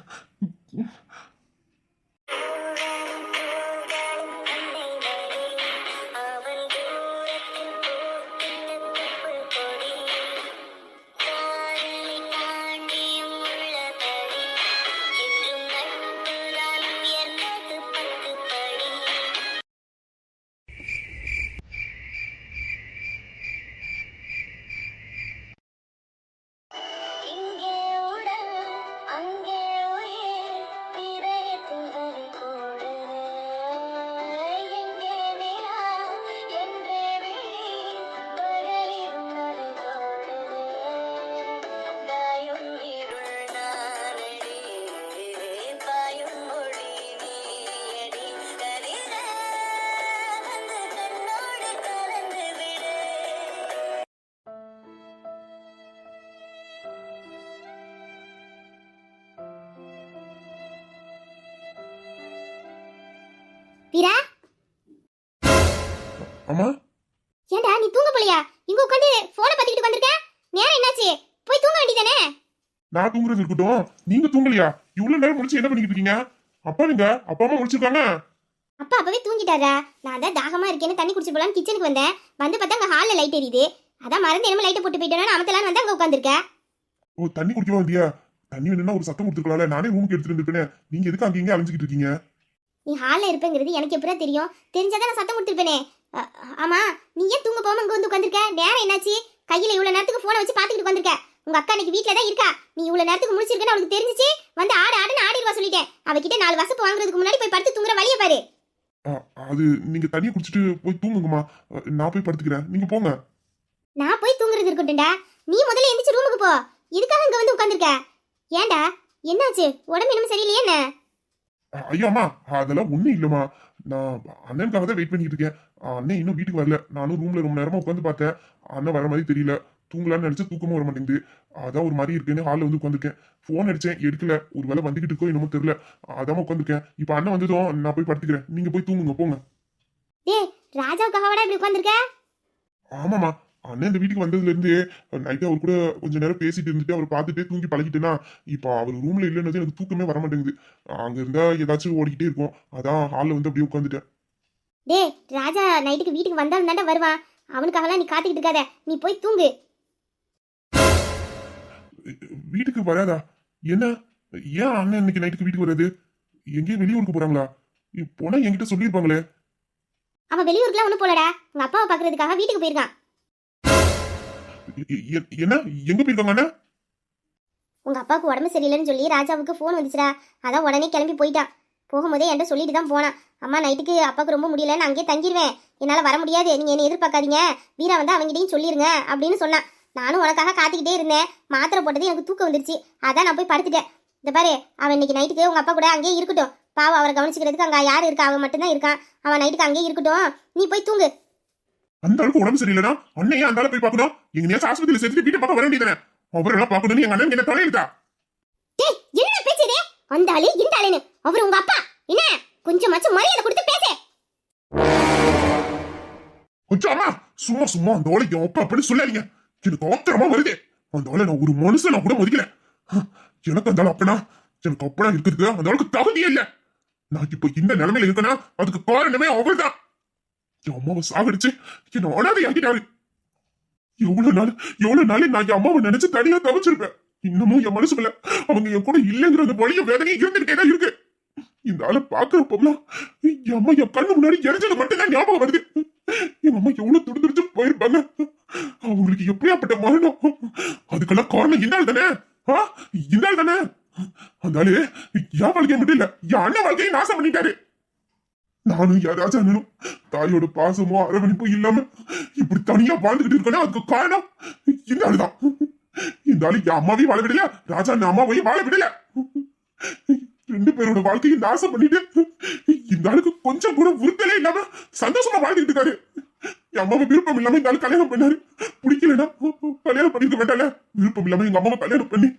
வீரா, அம்மா ஏண்டா நீ தூங்க போலியா? இங்க உட்காந்து போனை பார்த்துக்கிட்டு வந்திருக்க. நேரம் என்னாச்சு? போய் தூங்க வேண்டியதானே? நான் தூங்குறது இருக்கட்டும், நீங்க தூங்கலையா? இவ்வளவு நேரம் முடிச்சு என்ன பண்ணிக்கிட்டு இருக்கீங்க? அப்பா நீங்க அப்பா அம்மா முடிச்சிருக்காங்க. அப்பா அப்பவே தூங்கிட்டாரா? நான் தான் தாகமா இருக்கேன்னு தண்ணி குடிச்சு போலான்னு கிச்சனுக்கு வந்தேன். வந்து பார்த்தா அங்க ஹால்ல லைட் எரியுது. அதான் மறந்து என்னமோ லைட்டை போட்டு போயிட்டேன்னு அமத்தலான்னு வந்து அங்க உட்காந்துருக்க. ஓ, தண்ணி குடிக்கவா வந்தியா? தண்ணி வேணும்னா ஒரு சத்தம் கொடுத்துருக்கலாம்ல, நானே ரூமுக்கு எடுத்துட்டு வந்துருப்பேன். நீங்க எதுக்கு அங்கேயும் அலைஞ்சிக்கிட்டு இருக்கீங்க? நீ ஹால்ல இருப்பேங்கிறது எனக்கு எப்படா தெரியும்? தெரிஞ்சாதான் நான் சத்தம் கொடுத்துருப்பேனே. ஆமா, நீ ஏன் தூங்க போகாம இங்க வந்து உட்காந்துருக்க? நேரம் என்னாச்சு? கையில இவ்வளவு நேரத்துக்கு போனை வச்சு பாத்துக்கிட்டு உட்காந்துருக்க. உங்க அக்கா இன்னைக்கு வீட்டுல தான் இருக்கா. நீ இவ்வளவு நேரத்துக்கு முடிச்சிருக்கன்னு அவளுக்கு தெரிஞ்சிச்சு. வந்து ஆடுன்னு ஆடிடுவா சொல்லிட்டேன். அவகிட்ட 4 வசப்பு வாங்குறதுக்கு முன்னாடி போய் படுத்து தூங்குற வழியை பாரு. அது நீங்க தண்ணியை குடிச்சிட்டு போய் தூங்குங்கம்மா. நான் போய் படுத்துக்கிறேன், நீங்க போங்க. நான் போய் தூங்குறது இருக்கட்டும்டா. நீ முதல்ல எந்திரிச்சு ரூமுக்கு போ. எதுக்காக இங்க வந்து உட்காந்துருக்க? ஏன்டா என்னாச்சு? உடம்பு என்னமோ சரியில்லையே என்ன? ஐயோ அம்மா, அதெல்லாம் ஒண்ணும் இல்லம்மா. நான் அண்ணனுக்காக தான் வெயிட் பண்ணிட்டு இருக்கேன். அண்ணன் இன்னும் வீட்டுக்கு வரல. நானும் ரூம்ல ரொம்ப நேரமா உட்காந்து பார்த்தேன். அண்ணன் வர மாதிரி தெரியல. தூங்கலான்னு நினைச்சா தூக்கமும் வர மாட்டேங்குது. அதான் ஒரு மாதிரி இருக்குன்னு ஹாலில் வந்து உட்காந்துருக்கேன். ஃபோன் அடிச்சேன், எடுக்கல. ஒரு வேலை வந்துகிட்டு இருக்கோ என்னமோ தெரியல. அதான் உட்காந்துருக்கேன். இப்போ அண்ணன் வந்ததும் நான் போய் படுத்துக்கிறேன். நீங்க போய் தூங்குங்க, போங்க. டேய், ராஜாவுக்காகவாடா இப்படி உட்காந்துருக்க? ஆமாம்மா, அண்ணன் இந்த வீட்டுக்கு வந்ததுல இருந்து நைட்டு அவர் கூட கொஞ்ச நேரம் பேசிட்டு இருந்துட்டு அவர் பார்த்துட்டே தூங்கி பழகிட்டேன்னா இப்போ அவர் ரூம்ல இல்லைன்னு எனக்கு தூக்கமே வர மாட்டேங்குது. அங்க இருந்தா ஏதாச்சும் ஓடிக்கிட்டே இருக்கும். அதான் ஹாலில் வந்து அப்படியே உட்காந்துட்டேன். டேய், ராஜா நைட்டுக்கு வீட்டுக்கு வந்தாலும் தாண்டா வருவான். அவனுக்காகலாம் நீ காத்துக்கிட்டு இருக்காத. நீ போய் தூங்கு. வீட்டுக்கு வராதா? என்ன, ஏன் அண்ணன் இன்னைக்கு நைட்டுக்கு வீட்டுக்கு வராது? எங்கேயும் வெளியூருக்கு போறாங்களா? போனா என்கிட்ட சொல்லியிருப்பாங்களே. அவன் வெளியூருக்குலாம் ஒன்றும் போலடா. உங்க அப்பாவை பார்க்கறதுக்காக வீட்டுக்கு போயிருக்கான். என்ன, எங்க போயிருக்காங்க அண்ணன்? உங்க அப்பாவுக்கு உடம்பு சரியில்லைன்னு சொல்லி ராஜாவுக்கு ஃபோன் வந்துச்சுடா. அதான் உடனே கிளம்பி போயிட்டான். போகும்போதே என்கிட்ட சொல்லிட்டு தான் போனான். அம்மா நைட்டுக்கு அப்பாவுக்கு ரொம்ப முடியல, நான் அங்கேயே தங்கிடுவேன், என்னால் வர முடியாது, நீங்கள் என்னை எதிர்பார்க்காதீங்க, வீரா வந்து அவங்ககிட்டையும் சொல்லிருங்க அப்படின்னு சொன்னான். நானும் உனக்காக காத்துக்கிட்டே இருந்தேன். மாத்திரை போட்டது எனக்கு தூக்கம் வந்துருச்சு. அதான் நான் போய் படுத்துட்டேன். இந்த பாரு, அவன் இன்னைக்கு நைட்டுக்கு உங்க அப்பா கூட அங்கேயே இருக்கட்டும். பாவம், அவரை கவனிச்சுக்கிறதுக்கு அங்கே யார் இருக்கா? அவன் மட்டும்தான் இருக்கான். அவன் நைட்டுக்கு அங்கேயே இருக்கட்டும். நீ போய் தூங்கு. அந்த அளவுக்கு உடம்பு சரியில்லைனா அண்ணையே அந்த அளவுக்கு போய் பார்க்கணும். எங்க நேரம் ஆஸ்பத்திரியில் சேர்த்து வீட்டை பார்க்க வர வேண்டியதானே? அவரெல்லாம் பார்க்கணும்னு எங்க அண்ணன் என்ன தலையிட்டா? டேய், என்ன பேசுதே? அந்த ஆளு இந்த ஆளுன்னு அவர் உங்க அப்பா. என்ன கொஞ்சமாச்சும் மரியாதை கொடுத்து பேசு. கொஞ்சம் அம்மா, சும்மா சும்மா அந்த ஆளை என் அப்பா அப்படி சொல்லாதீங்க. எனக்கு ஆத்திரமா வருது. அந்த ஆளை நான் ஒரு மனுஷன் நான் கூட மதிக்கல. எனக்கு அந்த ஆள் அப்பனா, எனக்கு அப்பனா இருக்கிறதுக்கு அந்த ஆளுக்கு தகுதியே இல்ல. நான் இப்ப இந்த நிலைமையில இருக்கேன்னா அதுக்கு காரணமே அவர்தான். என் அம்மாவை சாகடிச்சு என்ன அனாதை ஆக்கிட்டாரு. எவ்வளவு நாள் நான் என் அம்மாவை நினைச்சு தனியா தவிச்சிருப்பேன். இன்னமும் என் மனசுல அவங்க என் கூட இல்லைங்கிற அந்த வழிய வேதனை இருந்துகிட்டே தான் இருக்கு. இந்த ஆளை பாக்குறப்பெல்லாம் என் அம்மா என் கண்ணு முன்னாடி எரிஞ்சது மட்டும்தான் ஞாபகம் வருது. என் அம்மா எவ்வளவு துடிதுடிச்சு போயிருப்பாங்க. அவங்களுக்கு எப்படியாப்பட்ட மரணம்? அதுக்கெல்லாம் காரணம் இந்தாள் தானே? இந்தாள் தானே? அந்த ஆளு என் வாழ்க்கையை மட்டும் இல்ல, என் அண்ணன் வாழ்க்கையை நாசம் பண்ணிட்டாரு. நானும் யாராச்சும் அண்ணனும் தாயோட பாசமோ அரவணைப்போ இல்லாம இப்படி தனியா வாழ்ந்துகிட்டு இருக்கேன்னா அதுக்கு காரணம் இந்த ஆளுதான். இந்த ஆளு என் அம்மாவையும் வாழ விடல, ராஜா அண்ணன் அம்மாவையும் வாழ விடல. 2 பேரோட வாழ்க்கையை நாசம் பண்ணிட்டு இந்த ஆளுக்கு கொஞ்சம் கூட உறுத்தலே இல்லாம சந்தோஷமா வாழ்ந்துட்டு இருக்காரு. என் அம்மாவை விருப்பம் இல்லாம இந்த ஆளு கல்யாணம் பண்ணாரு. பிடிக்கலன்னா கல்யாணம் பண்ணிருக்க வேண்டால. விருப்பம் இல்லாம எங்க அம்மாவை கல்யாணம் பண்ணி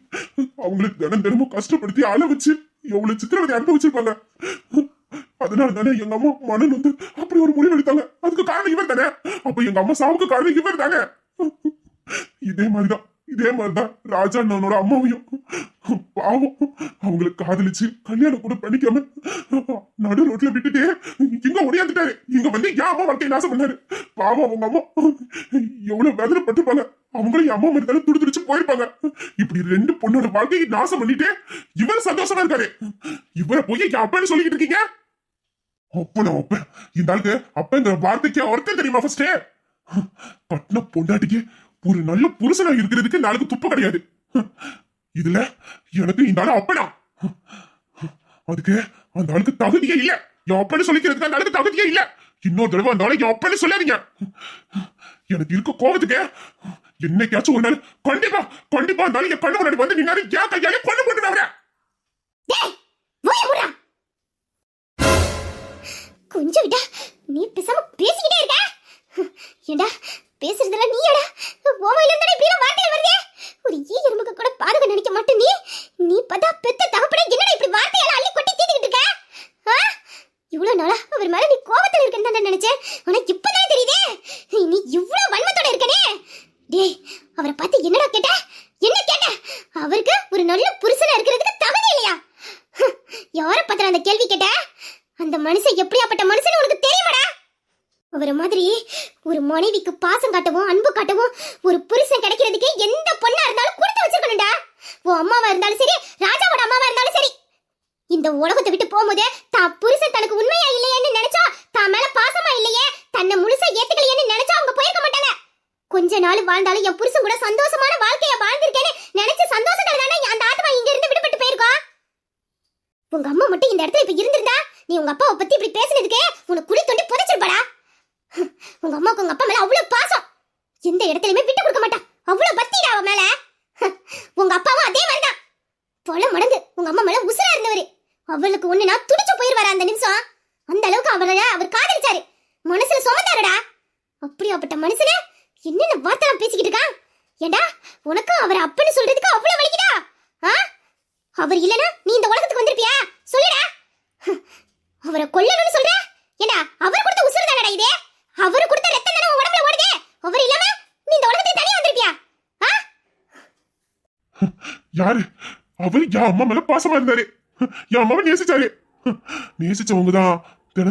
அவங்களுக்கு தினமும் கஷ்டப்படுத்தி ஆள வச்சு எவ்வளவு சித்திரவதை அனுபவிச்சிருப்பாங்க. அதனால தானே எங்க அம்மா மனன் வந்து அப்படி ஒரு முடிவு எடுத்தாங்க. அதுக்கு காரணம் இவர் தானே. அப்ப எங்க அம்மா சாவுக்கு காரணம் இவர் தானே. இதே மாதிரிதான் ராஜா அண்ணனோட அம்மாவையும் பாவம் அவங்களுக்கு காதலிச்சு கல்யாணம் கூட பண்ணிக்காம நடு ரோட்ல விட்டுட்டு இங்க ஒடியாந்துட்டாரு. இங்க வந்து என் அம்மா வாழ்க்கையை நாசம் பண்ணாரு. பாவம் அவங்க அம்மா எவ்வளவு வேதனைப்பட்டிருப்பாங்க. அவங்களும் என் அம்மா மாதிரி தானே துடிச்சு போயிருப்பாங்க. இப்படி 2 பொண்ணோட வாழ்க்கையை நாசம் பண்ணிட்டு இவர் சந்தோஷமா இருக்காரு. இவரை போய் என் அப்பன்னு சொல்லிக்கிட்டு இருக்கீங்க. அப்ப இந்த ஆளுக்கு அப்பங்கிற வார்த்தைக்கு அர்த்தம் தெரியுமா? ஃபர்ஸ்ட் பட்ன பொண்டாட்டிக்கு ஒரு நல்ல புருஷனா இருக்கிறதுக்கு இந்த ஆளுக்கு துப்ப கிடையாது. இதுல எனக்கு இந்த ஆளு அப்பனா, அதுக்கு அந்த ஆளுக்கு தகுதியே இல்ல. என் அப்பன்னு சொல்லிக்கிறதுக்கு அந்த ஆளுக்கு தகுதியே இல்ல. இன்னொரு தடவை அந்த ஆளு என் அப்பன்னு சொல்லாதீங்க. எனக்கு இருக்க கோபத்துக்கு என்னைக்காச்சும் ஒரு நாள் கண்டிப்பா அந்த ஆளு என் கண்ணு முன்னாடி வந்து நின்னாரு என் கையாலே கொண்டு போட்டு அவரை. கொஞ்சம் விட்டா நீ பேசாம பேசிக்கிட்டே இருக்க. ஏண்டா பேசுறதுல நீடா ஓமையில இருந்தா இப்படி வார்த்தைகள் வருதே. ஒரு எறும்புக்கு கூட பாதுகா நினைக்க மாட்டேன். நீ பதா பெத்த தகப்பட என்னடா இப்படி வார்த்தையால அள்ளி கொட்டி தீத்திக்கிட்டு இருக்க? இவ்வளவு நாளா அவர் மேல ஒரு மனைவிக்கு பாசம் காட்டவும் அன்பு காட்டவும் ஒரு புருஷன் கிடைக்கிறதுக்கு எந்த பொண்ணா இருந்தாலும் கொடுத்து வச்சிருக்கணும்டா. உன் அம்மாவா இருந்தாலும் சரி, ராஜாவோட அம்மாவா இருந்தாலும் சரி, இந்த உலகத்தை விட்டு போகும்போது தான் புருஷன் தனக்கு உண்மையா இல்லையேன்னு நினைச்சா, தான் மேல பாசமா இல்லையே, தன்னை முழுசா ஏத்துக்கலையேன்னு நினைச்சா அவங்க போயிருக்க மாட்டாங்க. கொஞ்ச நாள் வாழ்ந்தாலும் என் புருஷன் கூட சந்தோஷமான வாழ்க்கைய வாழ்ந்திருக்கேன்னு நினைச்சு சந்தோஷத்துல தானே அந்த ஆத்மா இங்க இருந்து விடுபட்டு போயிருக்கோம். உங்க அம்மா மட்டும் இந்த இடத்துல இப்ப இருந்திருந்தா, நீ உங்க அப்பாவை பத்தி இப்படி பேசுனதுக்கு உனக்கு குழி தோண்டி புதைச்சிருப்பாடா. உங்க அம்மாவுக்கு உங்க அப்பா மேல அவ்வளவு பாசம், எந்த இடத்துலயுமே விட்டு கொடுக்க மாட்டா, அவ்வளவு பக்திடா அவ மேல. உங்க அப்பாவும் அதே மாதிரிதான், தொலை மடங்கு உங்க அம்மா மேல உசுரா இருந்தவரு. அவளுக்கு ஒண்ணுனா துடிச்சு போயிருவாரு அந்த நிமிஷம். அந்த அளவுக்கு அவர் காதலிச்சாரு, மனசுல சுமந்தாருடா. அப்படியாப்பட்ட மனுஷன என்னென்ன வார்த்தை பேசிக்கிட்டு இருக்கான். ஏண்டா உனக்கு அவர் அப்பன்னு சொல்றதுக்கு அவ்வளவு வலிக்குதா? அவர் இல்லனா நீ இந்த உலகத்துக்கு வந்திருப்பியா? சொல்லுடா. அவரை கொல்லணும்னு சொல்ற? ஏண்டா அவர் கொடுத்த உசுறு தானடா இது, அவர் கொடுத்த ரத்தம் தானே உன் உடம்புல ஓடுது. அவர் இல்லாம நீ இந்த உலகத்துக்கு தனியா வந்திருப்பியா? யாரு அவரு? என் அம்மா மேல பாசமா இருந்தாரு, என் அம்மாவை நேசிச்சாரு. நேசிச்சவங்க தான்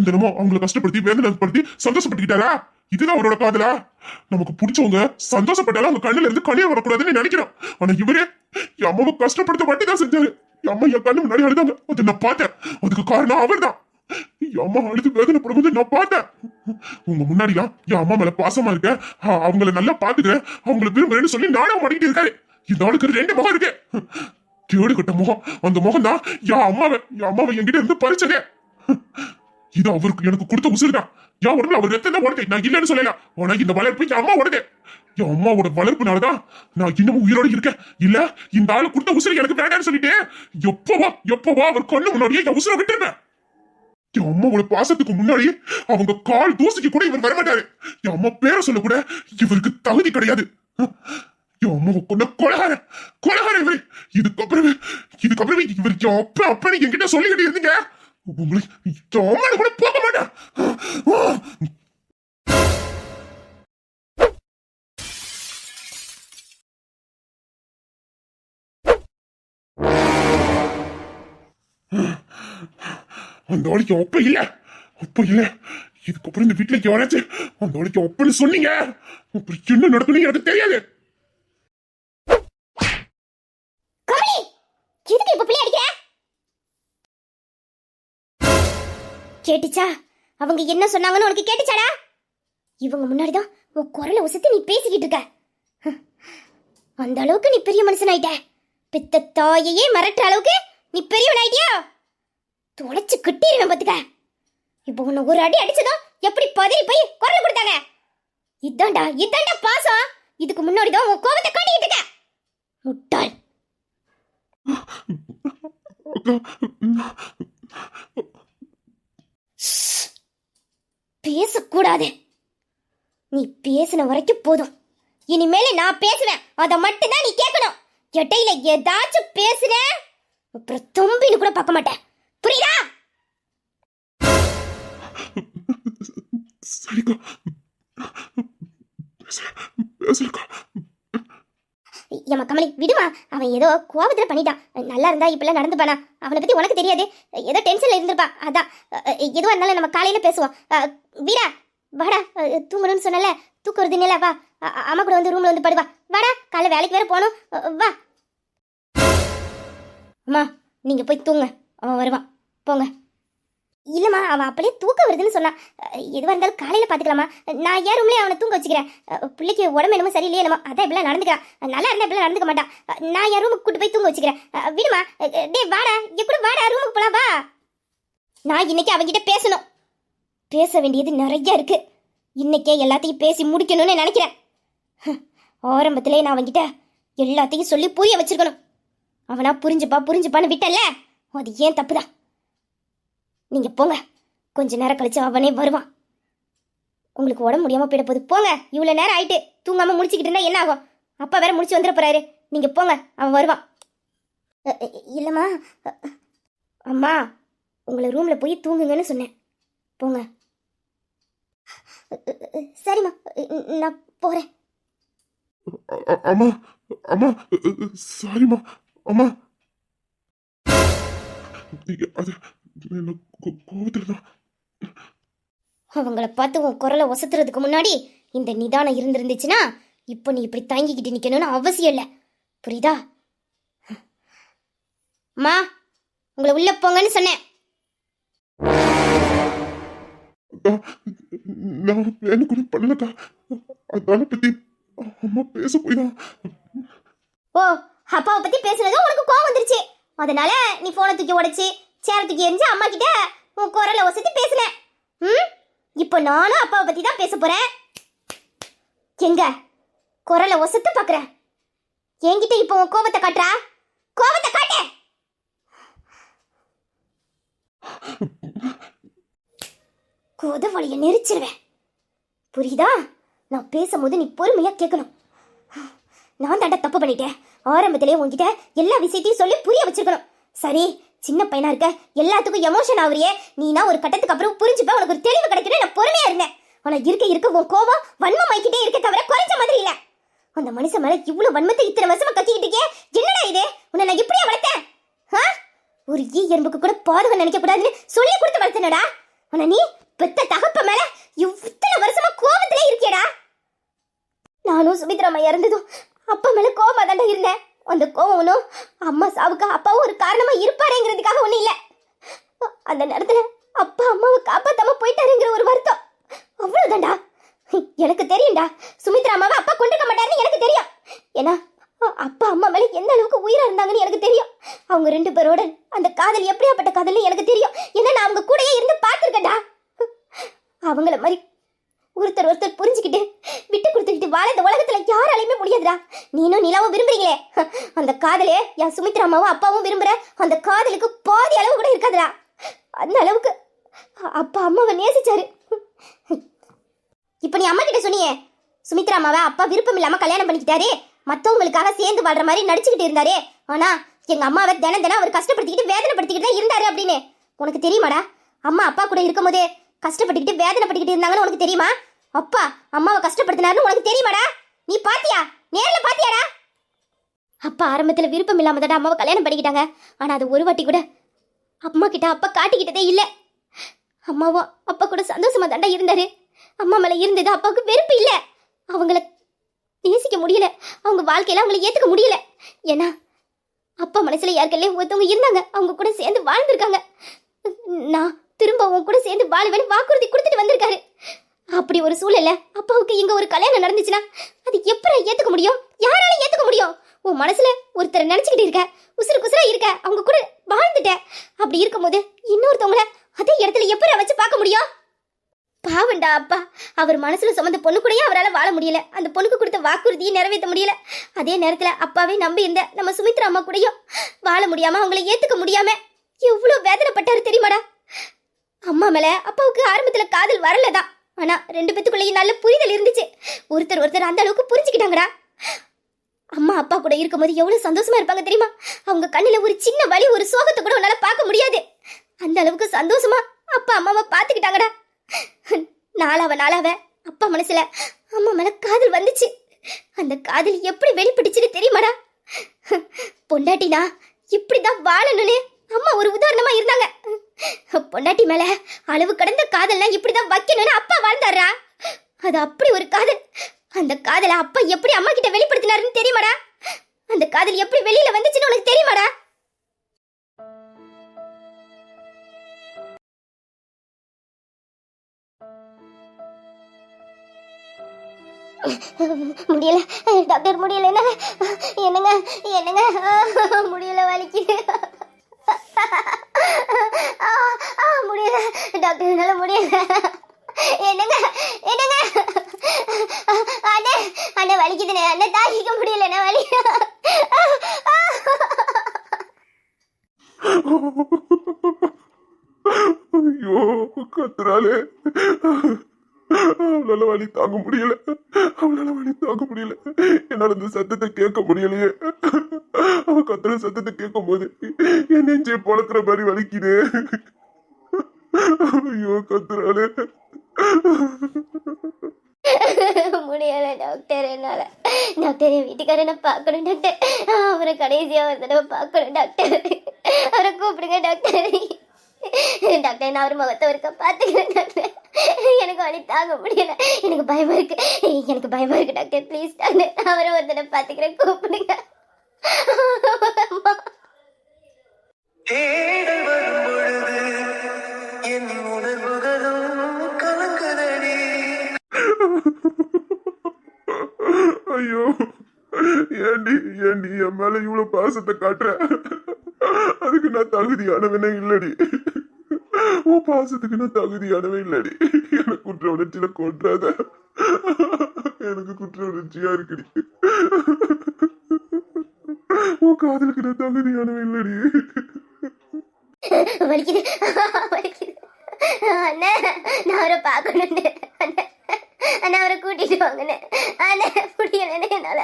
தினமும் அவங்களை கஷ்டப்படுத்தி வேதனைப்படுத்தி சந்தோஷப்பட்டுக்கிட்டாரா? இதுதான் அவரோட காதலா? நமக்கு பிடிச்சவங்க சந்தோஷப்பட்டாலும் அவங்க கண்ணுல இருந்து கண்ணீர் வரக்கூடாதுன்னு நினைக்கிறோம். ஆனா இவரே என் அம்மாவை கஷ்டப்படுத்த மட்டும் தான் செஞ்சாரு. என் அம்மா என் கண்ணு முன்னாடி அழுதாங்க, அதை நான் பார்த்தேன். அதுக்கு காரணம் அவர் தான். என் அம்மா அழுது வேதனைப்படும்போது நான் பார்த்தேன். உங்க முன்னாடிலாம் என் அம்மா மேல பாசமா இருக்க, அவங்கள நல்லா பாத்துக்கிறேன், அவங்களை விரும்புறேன்னு சொல்லி நானும் மாட்டிக்கிட்டு இருக்காரு. இந்த ஆளுக்கு 2 முகம் இருக்கு. கேடு கட்ட முகம். அந்த முகம் தான் என் அம்மாவை என்கிட்ட இருந்து பறிச்சதே. இது அவருக்கு எனக்கு கொடுத்த உசுறுதான். என் உடனே அவர் ரத்தம் தான் உடனே, நான் இல்லைன்னு சொல்லல. ஆனா இந்த வளர்ப்பு என் அம்மா உடனே, என் அம்மாவோட வளர்ப்புனாலதான் நான் இன்னமும் உயிரோட இருக்கேன். இல்ல இந்த ஆளு கொடுத்த உசுறு எனக்கு வேண்டாம்னு சொல்லிட்டு எப்பவா அவர் கண்ணு முன்னாடியே என் உசுரை விட்டுருப்பேன். என் அம்மாவோட பாசத்துக்கு முன்னாடி அவங்க கால் தூசிக்கு கூட இவர் வரமாட்டாரு. என் அம்மா பேரை சொல்ல கூட இவருக்கு தகுதி கிடையாது. என் அம்மாவை கொண்ட கொலகார இவரு. இதுக்கப்புறமே இவர் என் அப்பன்னு என்கிட்ட சொல்லிக்கிட்டு இருந்தீங்க, உங்களை என் அம்மா கூட போக மாட்டேன். அந்த ஆளுக்கு ஒப்ப இல்ல. இதுக்கப்புறம் இந்த வீட்டுல யாராச்சு அந்த ஆளுக்கு ஒப்பன்னு சொன்னீங்க, அப்புறம் என்ன நடக்கணும் எனக்கு தெரியாது. கேட்டுச்சா? அவங்க என்ன சொன்னாங்கன்னு உனக்கு கேட்டுச்சாடா? இவங்க முன்னாடிதான் உன் குரலை உசத்தி நீ பேசிக்கிட்டு இருக்க. அந்த அளவுக்கு நீ பெரிய மனுஷன் ஆயிட்ட. பித்த தாயையே மிரட்டுற அளவுக்கு நீ பெரியவன் ஆயிட்டியா? தொலைச்சு கட்டிடுவேன் பாத்துக்க. இப்போ உன்னை ஒரு அடி அடிச்சதும் எப்படி பதறி போய் குரல் கொடுத்தாங்க. இதாண்டா பாசம். இதுக்கு முன்னாடிதான் உன் கோபத்தை காட்டிக்கிட்டு இருக்க, முட்டாள். பேசக்கூடாது. நீ பேசின வரைக்கும் போதும். இனிமேல நான் பேசுவேன், அதை மட்டும்தான் நீ கேட்கணும். இடையில ஏதாச்சும் பேசுற அப்புறம் தொம்பின்னு கூட பார்க்க மாட்டேன், புரியுதா? சரிக்கா, பேசலக்கா. ஏமா கமலி விடுமா, அவன் ஏதோ கோபத்துல பண்ணிட்டான். நல்லா இருந்தா இப்பெல்லாம் நடந்துப்பானா? அவனை பத்தி உனக்கு தெரியாது, ஏதோ டென்ஷன்ல இருந்திருப்பா. அதான் எதுவா இருந்தாலும் நம்ம காலையில பேசுவோம். வீரா வாடா, தூங்கணும்னு சொன்னல, தூக்கம் வருதுன்னு வா, அம்மா கூட வந்து ரூம்ல வந்து படுவா. வாடா, காலைல வேலைக்கு வேற போகணும், வா. அம்மா நீங்க போய் தூங்க, அவன் வருவான், போங்க. இல்லம்மா, அவன் அப்படியே தூக்கம் வருதுன்னு சொன்னான். எதுவாக இருந்தாலும் காலையில் பார்த்துக்கலாமா? நான் ஏன் ரூம்லேயே அவனை தூங்க வச்சுக்கிறேன். பிள்ளைக்கு உடம்பு என்னமோ சரியில்லையே என்னமோ, அதான் இப்படிலாம் நடந்துக்கிறான். நல்லா இருந்தால் இப்படிலாம் நடந்துக்க மாட்டான். நான் என் ரூமுக்கு கூட்டு போய் தூங்க வச்சுக்கிறேன். விடுமா, டே வாடா, கூட வாடா, ரூமுக்கு போலாம் வா. நான் இன்னைக்கு அவன்கிட்ட பேசணும், பேச வேண்டியது நிறைய இருக்கு. இன்னைக்கே எல்லாத்தையும் பேசி முடிக்கணும்னு நினைக்கிறேன். ஆரம்பத்திலே நான் அவன்கிட்ட எல்லாத்தையும் சொல்லி புரிய வச்சிருக்கணும். அவனா புரிஞ்சுப்பான்னு விட்டல, அது ஏன் தப்புதான். நீங்க போங்க, கொஞ்ச நேரம் கழிச்சு அவனே வருவான். உங்களுக்கு உடம்பு முடியாம போயிட போகுது, போங்க. இவ்வளவு நேரம் ஆயிட்டு தூங்காம முடிச்சுக்கிட்டு இருந்தா என்ன ஆகும்? அப்பா வேற முடிச்சு வந்துட போறாரு. நீங்க போங்க, அவன் வருவான். இல்லம்மா, அம்மா உங்களை ரூம்ல போய் தூங்குங்கன்னு சொன்னேன், போங்க. சரிம்மா, நான் போறேன். அம்மா அம்மா சாரிம்மா, அம்மா அது கோபத்துல தான். அவங்கள பார்த்து உன் குரலை ஒசத்துறதுக்கு முன்னாடி இந்த நிதானம் இருந்திருந்துச்சுன்னா இப்போ நீ இப்படி தாங்கிக்கிட்டு நிக்கணும்னு அவசியம் இல்லை. புரியுதா? அம்மா, உங்களை உள்ள போங்கன்னு சொன்னேன். அக்கா, நான் வேலை கூட பண்ணலக்கா. அதான பத்தி அம்மா பேச போய்தான். ஓ, அப்பாவை பத்தி பேசுனதும் உனக்கு கோவம் வந்துருச்சு. அதனால நீ போனை தூக்கி உடைச்சு சேர தூக்கி எரிஞ்சு அம்மா கிட்ட உன் குரலை ஒசத்தி பேசுன. இப்போ நானும் அப்பாவை பத்தி தான் பேச போறேன். எங்க குரலை ஒசத்து பாக்குறேன். என்கிட்ட இப்போ உன் கோபத்தை காட்டுறா? கோபத்தை காட்டு. கோதவழிய நெரிச்சிருவேன். புரியுதா? நான் பேசும்போது நீ பொறுமையா கேட்கணும். நான் தாண்டா தப்பு பண்ணிட்டேன். ஆரம்பத்திலே உன்கிட்ட எல்லா விஷயத்தையும் சொல்லி புரிய வச்சிருக்கணும். சரி, சின்ன பையனா இருக்க, எல்லாத்துக்கும் எமோஷன் ஆகுறியே. நீனா ஒரு கட்டத்துக்கு அப்புறம் புரிஞ்சுப்ப, உனக்கு ஒரு தெளிவு கிடைக்கணும். நான் பொறுமையா இருந்தேன். ஆனா இருக்க உன் கோவம் வன்மமாய்க்கிட்டே இருக்க தவிர குறைஞ்ச மாதிரி இல்ல. அந்த மனுஷன் மேல இவ்வளவு வன்மத்தை இத்தனை வருஷமா கத்திக்கிட்டு இருக்கே. என்னடா இது? உன்னை நான் எப்படியா வளர்த்தேன்? ஒரு ஈ எறும்புக்கு கூட பாதுகாப்பு நினைக்க கூடாதுன்னு சொல்லி கொடுத்து வளர்த்தனடா. ஆனா நீ பெத்த தகப்ப மேல இத்தனை வருஷமா கோபத்திலே இருக்கியடா. நானும் சுமித்ராமா இறந்ததும் அப்பா மேல கோபமா தாண்டா இருந்தேன். அந்த கோவம் ஒன்றும் அம்மா சாவுக்கு அப்பாவும் ஒரு காரணமா இருப்பாருங்கிறதுக்காக ஒன்றும் இல்லை. அந்த நேரத்துல அப்பா அம்மாவை காப்பாத்தாம போயிட்டாருங்கிற ஒரு வருத்தம், அவ்வளவுதான்டா. எனக்கு தெரியும்டா, சுமித்ரா அம்மாவை அப்பா கொண்டிருக்க மாட்டாருன்னு எனக்கு தெரியும். ஏன்னா அப்பா அம்மா மேல எந்த அளவுக்கு உயிரா இருந்தாங்கன்னு எனக்கு தெரியும். அவங்க 2 பேரோட அந்த காதல் எப்படியாப்பட்ட காதல்னு எனக்கு தெரியும். ஏன்னா நான் அவங்க கூடயே இருந்து பார்த்துருக்கேன்டா. அவங்கள மாதிரி ஒருத்தர் புரிஞ்சுக்கிட்டு விட்டு கொடுத்துக்கிட்டு வாழ இந்த உலகத்துல யாராலையுமே முடியாதுடா. நீனும் நிலாவும் விரும்புறீங்களே, அந்த காதலே என் சுமித்ரா அம்மாவும் அப்பாவும் விரும்புற அந்த காதலுக்கு பாதி அளவு கூட இருக்காதுடா. அந்த அளவுக்கு அப்பா அம்மாவை நேசிச்சாரு. இப்ப நீ அம்மா கிட்ட சொன்னியே, சுமித்ரா அம்மாவை அப்பா விருப்பம் இல்லாம கல்யாணம் பண்ணிக்கிட்டாரு, மத்தவங்களுக்காக சேர்ந்து வாழ்ற மாதிரி நடிச்சுக்கிட்டு இருந்தாரு. ஆனா எங்க அம்மாவை தினம் அவர் கஷ்டப்படுத்திக்கிட்டு வேதனைப்படுத்திக்கிட்டு தான் இருந்தாரு அப்படின்னு உனக்கு தெரியுமாடா? அம்மா அப்பா கூட இருக்கும் போதே கஷ்டப்பட்டுக்கிட்டு வேதனைப்பட்டுக்கிட்டு இருந்தாங்கன்னு உனக்கு தெரியுமா? அப்பா அம்மாவை கஷ்டப்படுத்தினாருன்னு உனக்கு தெரியுமாடா? நீ பாத்தியா? நேர்ல பாத்தியாடா? அப்பா ஆரம்பத்துல விருப்பம் இல்லாம தான் அம்மாவை கல்யாணம் பண்ணிக்கிட்டாங்க. ஆனா அது ஒரு வாட்டி கூட அம்மா கிட்ட அப்பா காட்டிக்கிட்டதே இல்ல. அம்மாவும் அப்பா கூட சந்தோஷமா தாண்டா இருந்தாரு. அம்மா மேல இருந்தது அப்பாவுக்கு வெறுப்பு இல்ல. அவங்கள நேசிக்க முடியல, அவங்க வாழ்க்கையில அவங்களை ஏத்துக்க முடியல. ஏன்னா அப்பா மனசுல யாருக்கெல்லாம் ஒருத்தவங்க இருந்தாங்க, அவங்க கூட சேர்ந்து வாழ்ந்திருக்காங்க. நான் திரும்ப அவங்க கூட சேர்ந்து வாழுவேன்னு வாக்குறுதி கொடுத்துட்டு வந்திருக்காரு. அப்படி ஒரு சூழல்ல அப்பாவுக்கு இங்க ஒரு கல்யாணம் நடந்துச்சுன்னா அது எப்படி ஏத்துக்க முடியும்? யாரால ஏத்துக்க முடியும்? உன் மனசுல ஒருத்தரை நினைச்சுக்கிட்டு இருக்க, உசுரா இருக்க, அவங்க கூட வாழ்ந்துட்ட. அப்படி இருக்கும்போது இன்னொருத்தவங்கள அதே இடத்துல எப்படி வச்சு பார்க்க முடியும்? பாவண்டா அப்பா. அவர் மனசுல சுமந்த பொண்ணு கூடயே அவரால் வாழ முடியல. அந்த பொண்ணுக்கு கொடுத்த வாக்குறுதியை நிறைவேற்ற முடியல. அதே நேரத்துல அப்பாவே நம்பி இருந்த நம்ம சுமித்ரா அம்மா கூடயும் வாழ முடியாம அவங்களை ஏத்துக்க முடியாம எவ்வளவு வேதனைப்பட்டாரு தெரியுமாடா? அம்மா மேல அப்பாவுக்கு ஆரம்பத்துல காதல் வரலதான். ஆனா 2 பேத்துக்குள்ளேயும் நல்ல புரிதல் இருந்துச்சு. ஒருத்தர் அந்த அளவுக்கு புரிஞ்சுக்கிட்டாங்கடா. அம்மா அப்பா கூட இருக்கும்போது எவ்வளவு சந்தோஷமா இருப்பாங்க தெரியுமா? அவங்க கண்ணுல ஒரு சின்ன வலி, ஒரு சோகத்தை கூட உன்னால பார்க்க முடியாது. அந்த அளவுக்கு சந்தோஷமா அப்பா அம்மாவை பார்த்துக்கிட்டாங்கடா. நாளாவ அப்பா மனசுல அம்மா மேல காதல் வந்துச்சு. அந்த காதல் எப்படி வெளிப்பட்டுச்சுன்னு தெரியுமாடா? பொண்டாட்டினா இப்படிதான் வாழணும்னு அம்மா ஒரு உதாரணமா இருந்தாங்க. பொண்டாட்டி மேல அளவு கடந்த காதல்னா இப்படிதான் வைக்கணும்னு அப்பா வாழ்ந்தாரா? அது அப்படி ஒரு காதல். அந்த காதலை அப்பா எப்படி அம்மா கிட்ட வெளிப்படுத்தினாருன்னு தெரியுமாடா? அந்த காதல் எப்படி வெளியில வந்துச்சுன்னு உனக்கு தெரியுமாடா? முடியல டாக்டர், முடியல. என்னங்க முடியல, வலிக்குது. முடியல டாக்டர், என்னால முடியல. என்னங்க அண்ணே வலிக்குதுண்ணே. அண்ணே தாங்கிக்க முடியல, வலி. ஐயோ, கத்துறாளே. அவளால வலி தாங்க முடியல. என்னால இந்த சத்தத்தை கேட்க முடியலையே. அவ கத்துற சத்தத்தை கேட்கும் போது என் நெஞ்சே பொழக்கிற மாதிரி வலிக்குது. ஐயோ, கத்துறாளே. முடியல டாக்டர், என்னால. டாக்டர், என் வீட்டுக்காரனை பார்க்கணும் டாக்டர். அவரை கடைசியா ஒரு தடவை பார்க்கணும் டாக்டர். அவரை கூப்பிடுங்க டாக்டர். டாக்டர், நான் அவர் முகத்தை ஒருக்க பார்த்துக்கிறேன் டாக்டர். எனக்கு வலி தாங்க முடியல. எனக்கு பயமா இருக்கு. எனக்கு பயமா இருக்கு டாக்டர். ப்ளீஸ் டாக்டர், அவரை ஒருத்தனை பாத்துக்கிறேன், கூப்பிடுங்க. அம்மா. தேடல் வரும் பொழுது என் உணர்வுகளும் கலங்குதடி. ஐயோ, ஏண்டி ஏண்டி என் மேல இவ்வளவு பாசத்தை காட்டுற? அதுக்கு நான் தகுதியானவனே இல்லடி. உன் பாசத்துக்கு நான் தகுதியானவே இல்லடி. எனக்கு குற்ற உணர்ச்சியில கொன்றாத. எனக்கு குற்ற உணர்ச்சியா இருக்குடி. உன் காதலுக்கு நான் தகுதியானவே இல்லடி. வலிக்குது வலிக்குது. அண்ணே, நான் அவரை பார்க்கணுன்னு. அண்ணே அண்ணா, அவரை கூட்டிட்டு வாங்கண்ணே. அண்ணே, முடியலண்ணே என்னால.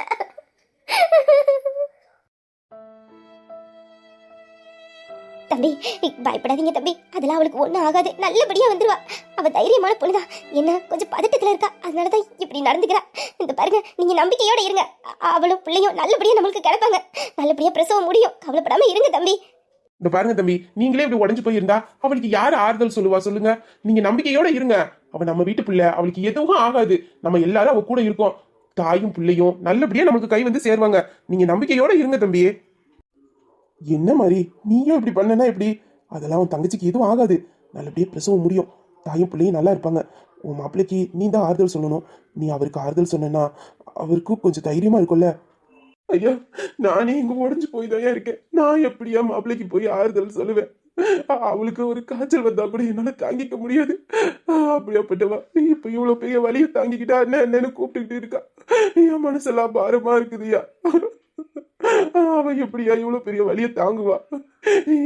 தம்பி, பயப்படாதீங்க தம்பி, அதெல்லாம் அவளுக்கு ஒன்றும் ஆகாது. நல்லபடியா வந்துருவா. அவ தைரியமான பொண்ணுதான். என்ன கொஞ்சம் பதட்டத்துல இருக்கா, அதனாலதான் இப்படி நடந்துக்கிறா. இந்த பாருங்க, நீங்க நம்பிக்கையோட இருங்க. அவளும் பிள்ளையும் நல்லபடியா நம்மளுக்கு கிடைப்பாங்க. நல்லபடியா பிரசவம் முடியும். கவலைப்படாம இருங்க தம்பி. இந்த பாருங்க தம்பி, நீங்களே இப்படி உடஞ்சு போயிருந்தா அவளுக்கு யாரு ஆறுதல் சொல்லுவா சொல்லுங்க? நீங்க நம்பிக்கையோட இருங்க. அவ நம்ம வீட்டு பிள்ளை, அவளுக்கு எதுவும் ஆகாது. நம்ம எல்லாரும் அவ கூட இருக்கோம். தாயும் பிள்ளையும் நல்லபடியா நமக்கு கை வந்து சேருவாங்க. நீங்க நம்பிக்கையோட இருங்க தம்பி. என்ன மாதிரி நீயும் இப்படி பண்ணனா எப்படி? அதெல்லாம் உன் தங்கச்சிக்கு எதுவும் ஆகாது. நல்லபடியா பிரசவம் முடியும். தாயும் பிள்ளையும் நல்லா இருப்பாங்க. உன் மாப்பிள்ளைக்கு நீ தான் ஆறுதல் சொல்லணும். நீ அவருக்கு ஆறுதல் சொன்னா அவருக்கும் கொஞ்சம் தைரியமா இருக்கும்ல. ஐயா, நானே இங்க உடஞ்சு போய் தான் இருக்கேன். நான் எப்படியா மாப்பிள்ளைக்கு போய் ஆறுதல் சொல்லுவேன்? அவளுக்கு ஒரு காய்ச்சல் வந்தா கூட என்னால தாங்கிக்க முடியாது. அப்படியாப்பட்டவா இப்ப இவ்வளவு பெரிய வலியை தாங்கிக்கிட்டா என்னன்னு கூப்பிட்டுக்கிட்டு இருக்கா. என் மனசெல்லாம் பாரமா இருக்குதுயா. அவ எப்படியா இவ்வளவு பெரிய வலியை தாங்குவா?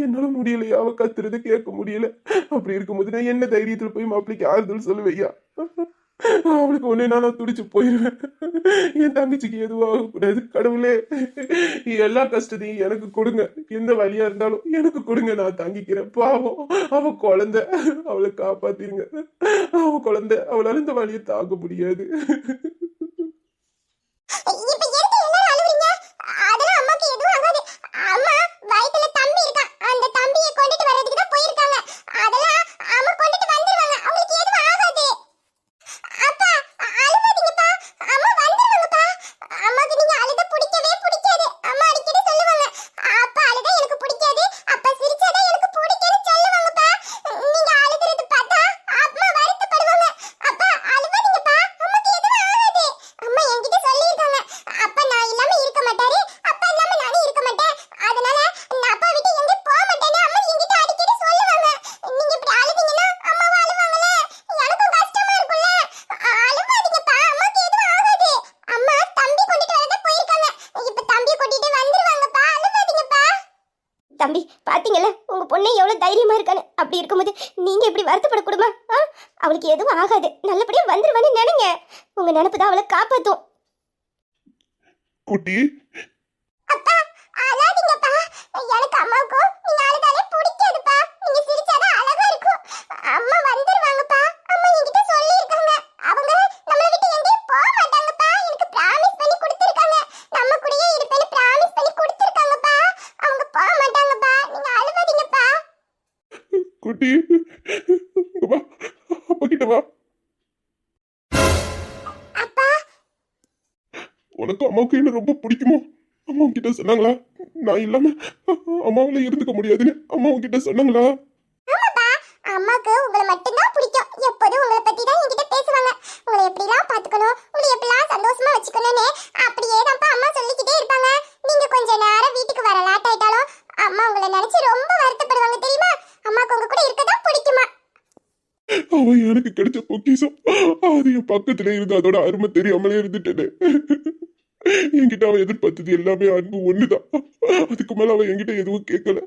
என்னால முடியலையா, அவ கத்துறது கேட்க முடியல. அப்படி இருக்கும்போது நான் என்ன தைரியத்துல போய் மாப்பிள்ளைக்கு ஆறுதல் சொல்லுவையா? அவளுக்கு ஒன்னே நான் துடிச்சு போயிருவேன். என் தங்கச்சிக்கு எதுவும் ஆகக்கூடாது. கடவுளே, எல்லா கஷ்டத்தையும் எனக்கு கொடுங்க. எந்த வழியா இருந்தாலும் எனக்கு கொடுங்க, நான் தாங்கிக்கிறேன். பாவம், அவ குழந்தை, அவளை காப்பாத்திருங்க. அவ குழந்தை, அவளால இந்த வழியை தாங்க முடியாது. தம்பி, பாத்தீங்கல்ல உங்க பொண்ணு எவ்வளவு தைரியமா இருக்கான்னு. அப்படி இருக்கும்போது நீங்க இப்படி வருத்தப்படக்கூடுமா? அவளுக்கு எதுவும் ஆகாது. நல்லபடியா வந்துருவான்னு நினைங்க. உங்க நினைப்பு தான் அவளை காப்பாத்தும். குட்டி, அப்பா, அழாதீங்கப்பா. எனக்கு அம்மாவுக்கும் நீங்க அழுதாலே பிடிக்காதுப்பா. நீங்க சிரிச்சாதான் அழகா இருக்கும். அம்மா வந்துருவாங்கப்பா. அம்மா என்கிட்ட சொல்லியிருக்காங்க. அவங்க நம்மள விட்டு எங்கேயும் போக மாட்டாங்கப்பா. எனக்கு பிராமிஸ் பண்ணி கொடுத்திருக்காங்க. நம்ம கூடயே இருப்பேன்னு பிராமிஸ் பண்ணி கொடுத்திருக்காங்கப்பா. அவங்க போக மாட்டாங்கப்பா. நீங்க அழுவாதீங்கப்பா. குட்டி, இங்க வா, அப்பா கிட்ட வா. அப்பா, உனக்கு அம்மாவுக்கு என்ன ரொம்ப பிடிக்குமோ? அம்மா கிட்ட சொன்னாங்களா நான் இல்லாம அம்மாவில இருந்துக்க முடியாதுன்னு? அம்மா கிட்ட சொன்னாங்களா? ஆமாப்பா, அம்மாக்கு உங்களை மட்டும்தான் பிடிக்கும். எப்போதும் உங்களை பத்தி தான் என்கிட்ட பேசுவாங்க. உங்களை எப்படிலாம் பாத்துக்கணும், உங்களை எப்படிலாம் சந்தோஷமா வச்சுக்கணும்னு அப்படியே தான்ப்பா அம்மா சொல்லிக்கிட்டே இருப்பாங்க. நீங்க கொஞ்ச நேரம் வீட்டுக்கு வர லேட் ஆயிட்டாலும் அம்மா உங்களை நினைச்சு ரொம்ப வருத்தப்படுவாங்க தெரியுமா? அம்மாக்கு உங்க கூட இருக்கதான் பிடிக்குமா? அவ எனக்கு கிடைச்ச பொக்கிஷம். அது என் பக்கத்துல இருந்து அதோட அருமை தெரியாமலே இருந்துட்டேனே. என்கிட்ட அவ எதிர்பார்த்தது எல்லாமே அன்பு ஒண்ணுதான். அதுக்கு மேல அவ என்கிட்ட எதுவும் கேட்கல.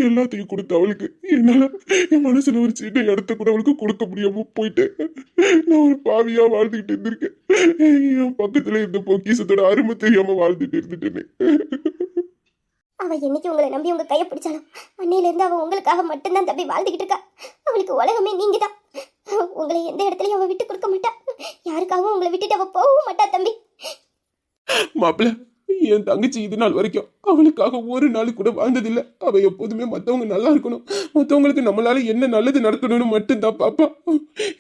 எல்லாத்தையும் கொடுத்த அவளுக்கு என்னால என் மனசுல ஒரு சின்ன இடத்த கூட அவளுக்கு கொடுக்க முடியாம போயிட்டேன். நான் ஒரு பாவியா வாழ்ந்துகிட்டு இருந்திருக்கேன். என் பக்கத்துல இருந்த பொக்கிஷத்தோட அருமை தெரியாம வாழ்ந்துட்டு இருந்துட்டேனே. அவ என்னைக்கு உங்களை நம்பி உங்க கையை பிடிச்சாலும் அன்னையில இருந்து அவ உங்களுக்காக மட்டும்தான் தம்பி வாழ்ந்துகிட்டு இருக்கா. அவளுக்கு உலகமே நீங்க தான். உங்களை எந்த இடத்துலயும் அவ விட்டு கொடுக்க மாட்டா. யாருக்காகவும் உங்களை விட்டுட்டு அவ போகவும் மாட்டா தம்பி. மாப்பிள்ள, என் தங்கச்சி இது நாள் வரைக்கும் அவளுக்காக ஒரு நாள் கூட வாழ்ந்ததில்லை. அவ எப்போதுமே மத்தவங்க நல்லா இருக்கணும், மத்தவங்களுக்கு நம்மளால என்ன நல்லது நடக்கணும்னு மட்டும்தான் பாப்பா.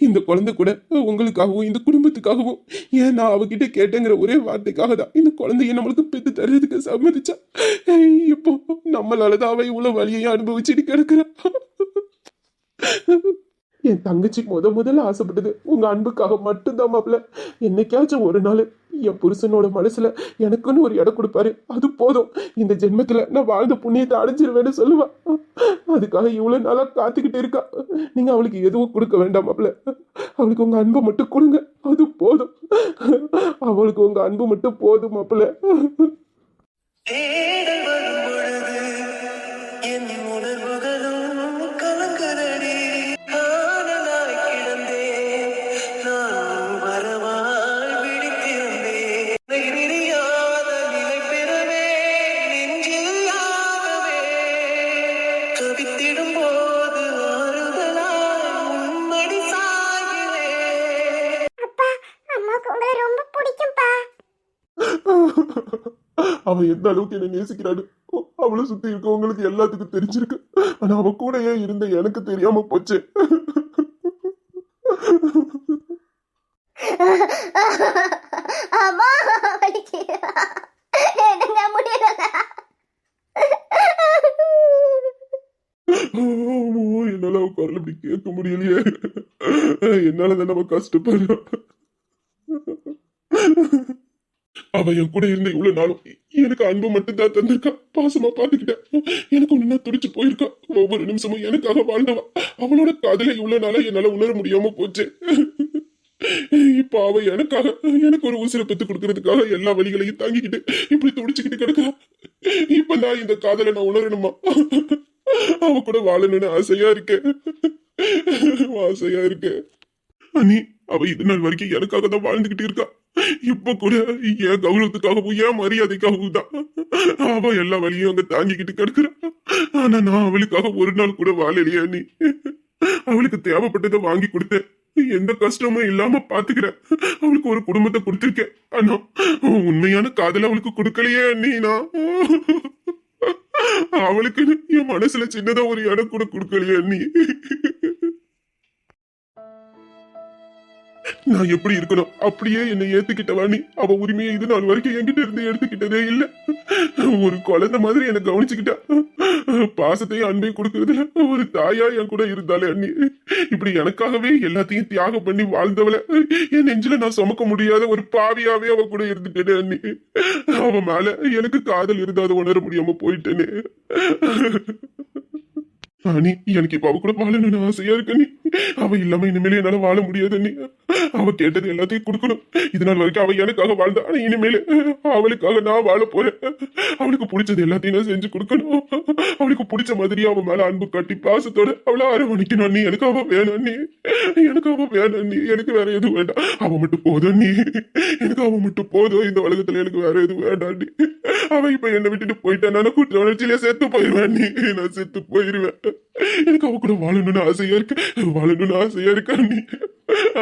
இந்த குழந்தை கூட உங்களுக்காகவும் இந்த குடும்பத்துக்காகவும் ஏன் நான் அவகிட்ட கேட்டேங்கிற ஒரே வார்த்தைக்காக தான் இந்த குழந்தைய நம்மளுக்கு பெற்று தர்றதுக்கு சம்மதிச்சா. இப்போ நம்மளாலதான் அவ இவ்வளவு வழியையும் அனுபவிச்சுட்டு கிடக்குறா. என் தங்கச்சி முதல்ல ஆசைப்பட்டது உங்க அன்புக்காக மட்டும்தான் மாப்பிள்ள. என்னைக்காச்சும் ஒரு நாள் என் புருஷனோட மனசுல எனக்குன்னு ஒரு இடம் கொடுப்பாரு, அது போதும். இந்த ஜென்மத்துல நான் வாழ்ந்த புண்ணியத்தை அடைஞ்சிருவேன்னு சொல்லுவா. அதுக்காக இவ்வளவு நாளா காத்துக்கிட்டு இருக்கா. நீங்க அவளுக்கு எதுவும் கொடுக்க வேண்டாம் மாப்பிள்ள. அவளுக்கு உங்க அன்பை மட்டும் கொடுங்க, அது போதும். அவளுக்கு உங்க அன்பு மட்டும் போதும் மாப்பிள்ள. தேடல் வரும் பொழுது என் உணர்வுகளும் கலங்குதடி. ஆனலாய் கிடந்தேன் நான் வரவாய் விழித்திருந்தேன். உன்னை பிரியாத நிலை பெறவே நெஞ்சில் ஆகவே தவித்திடும் போது ஆறுதலாய் உன்மடி சாய்கிறேன். அப்பா, அம்மாவுக்கு உங்களை ரொம்ப பிடிக்கும்பா. அவன் எந்த அளவுக்கு என்ன நேசிக்கிறாடு அவளை சுத்தி இருக்கவங்களுக்கு எல்லாத்துக்கும் தெரிஞ்சிருக்கு. ஆனா அவ கூடயே இருந்த எனக்கு தெரியாம போச்சு. அம்மா, வலிக்குது. என்னால முடியல. என்னால அவ குரல் இப்படி கேட்க முடியலையே. என்னாலதான் நம்ம கஷ்டப்படுறோம். அவ என் கூட இருந்த இவ்வளவு நாளும் எனக்கு அன்பு மட்டும்தான் தந்திருக்கா, பாசமா பாத்துக்கிட்டேன். எனக்கு ஒண்ணுன்னா துடிச்சு போயிருக்கா. ஒவ்வொரு நிமிஷமும் எனக்காக வாழ்ந்தவா. அவளோட காதலை இவ்வளவு நாளா என்னால உணர முடியாம போச்சு. இப்ப அவ எனக்காக எனக்கு ஒரு உசிரை பெத்து கொடுக்கறதுக்காக எல்லா வழிகளையும் தாங்கிக்கிட்டு இப்படி துடிச்சுக்கிட்டு கிடக்கா. இப்ப நான் இந்த காதலை நான் உணரணுமா? அவ கூட வாழணும்னு ஆசையா இருக்கேன், ஆசையா இருக்கேன். அனி, அவ இது நாள் வரைக்கும் எனக்காக தான் வாழ்ந்துகிட்டு இருக்கா. இப்ப கூட என் கௌரவத்துக்காகவும் என் மரியாதைக்காகவும் தான் அவ எல்லா வழியும் அங்க தாங்கிக்கிட்டு கிடக்குறா. ஆனா நான் அவளுக்காக ஒரு நாள் கூட வாழலையா நீ? அவளுக்கு தேவைப்பட்டதை வாங்கி கொடுத்தேன், எந்த கஷ்டமும் இல்லாம பாத்துக்கிறேன். அவளுக்கு ஒரு குடும்பத்தை கொடுத்திருக்கேன். ஆனா உண்மையான காதல் அவளுக்கு கொடுக்கலையே நீ. நான் அவளுக்கு என் மனசுல சின்னதா ஒரு இடம் கூட கொடுக்கலையே நீ. நான் எப்படி இருக்கணும் அப்படியே என்னை ஏத்துக்கிட்டவா நீ. அவ உரிமையை இது நாள் வரைக்கும் என்கிட்ட இருந்து எடுத்துக்கிட்டதே இல்ல. ஒரு குழந்தை மாதிரி என்னை கவனிச்சுக்கிட்டா. பாசத்தையும் அன்பையும் கொடுக்கறதுல ஒரு தாயா என் கூட இருந்தாலே அண்ணி. இப்படி எனக்காகவே எல்லாத்தையும் தியாகம் பண்ணி வாழ்ந்தவளை என் நெஞ்சில நான் சுமக்க முடியாத ஒரு பாவியாவே அவ கூட இருந்துட்டேனே அண்ணி. அவ மேல எனக்கு காதல் இருந்தாத உணர முடியாம போயிட்டேனே. அண்ணி, எனக்கு இப்ப அவ கூட வாழணும்னு ஆசையா இருக்கு அண்ணி. அவ இல்லாம இனிமேல என்னால வாழ முடியாது அண்ணி. அவ கேட்டது எல்லாத்தையும் கொடுக்கணும். இது நாள் வரைக்கும் அவ எனக்காக வாழ்ந்தா, ஆனா இனிமேல அவளுக்காக நான் வாழ போறேன். அவளுக்கு பிடிச்சது எல்லாத்தையும் நான் செஞ்சு கொடுக்கணும். அவளுக்கு பிடிச்ச மாதிரி அவ மேல அன்பு காட்டி பாசத்தோட அவளை அரவணைக்கணும் அண்ணி. எனக்கு அவ வேணும் அண்ணி, எனக்கு அவ வேணும் அண்ணி. எனக்கு வேற எதுவும் வேண்டாம், அவ மட்டும் போதும் அண்ணி. எனக்கு அவ மட்டும் போதும். இந்த உலகத்துல எனக்கு வேற எதுவும் வேண்டாம் அண்ணி. அவ இப்ப என்னை விட்டுட்டு போயிட்டா நான் குற்ற உணர்ச்சியில செத்து போயிருவேன் அண்ணி. நான் செத்து போயிருவேன். எனக்கு அவ கூட வாழணும்னு ஆசையா இருக்கு, வாழணும்னு ஆசையா இருக்கு அண்ணி.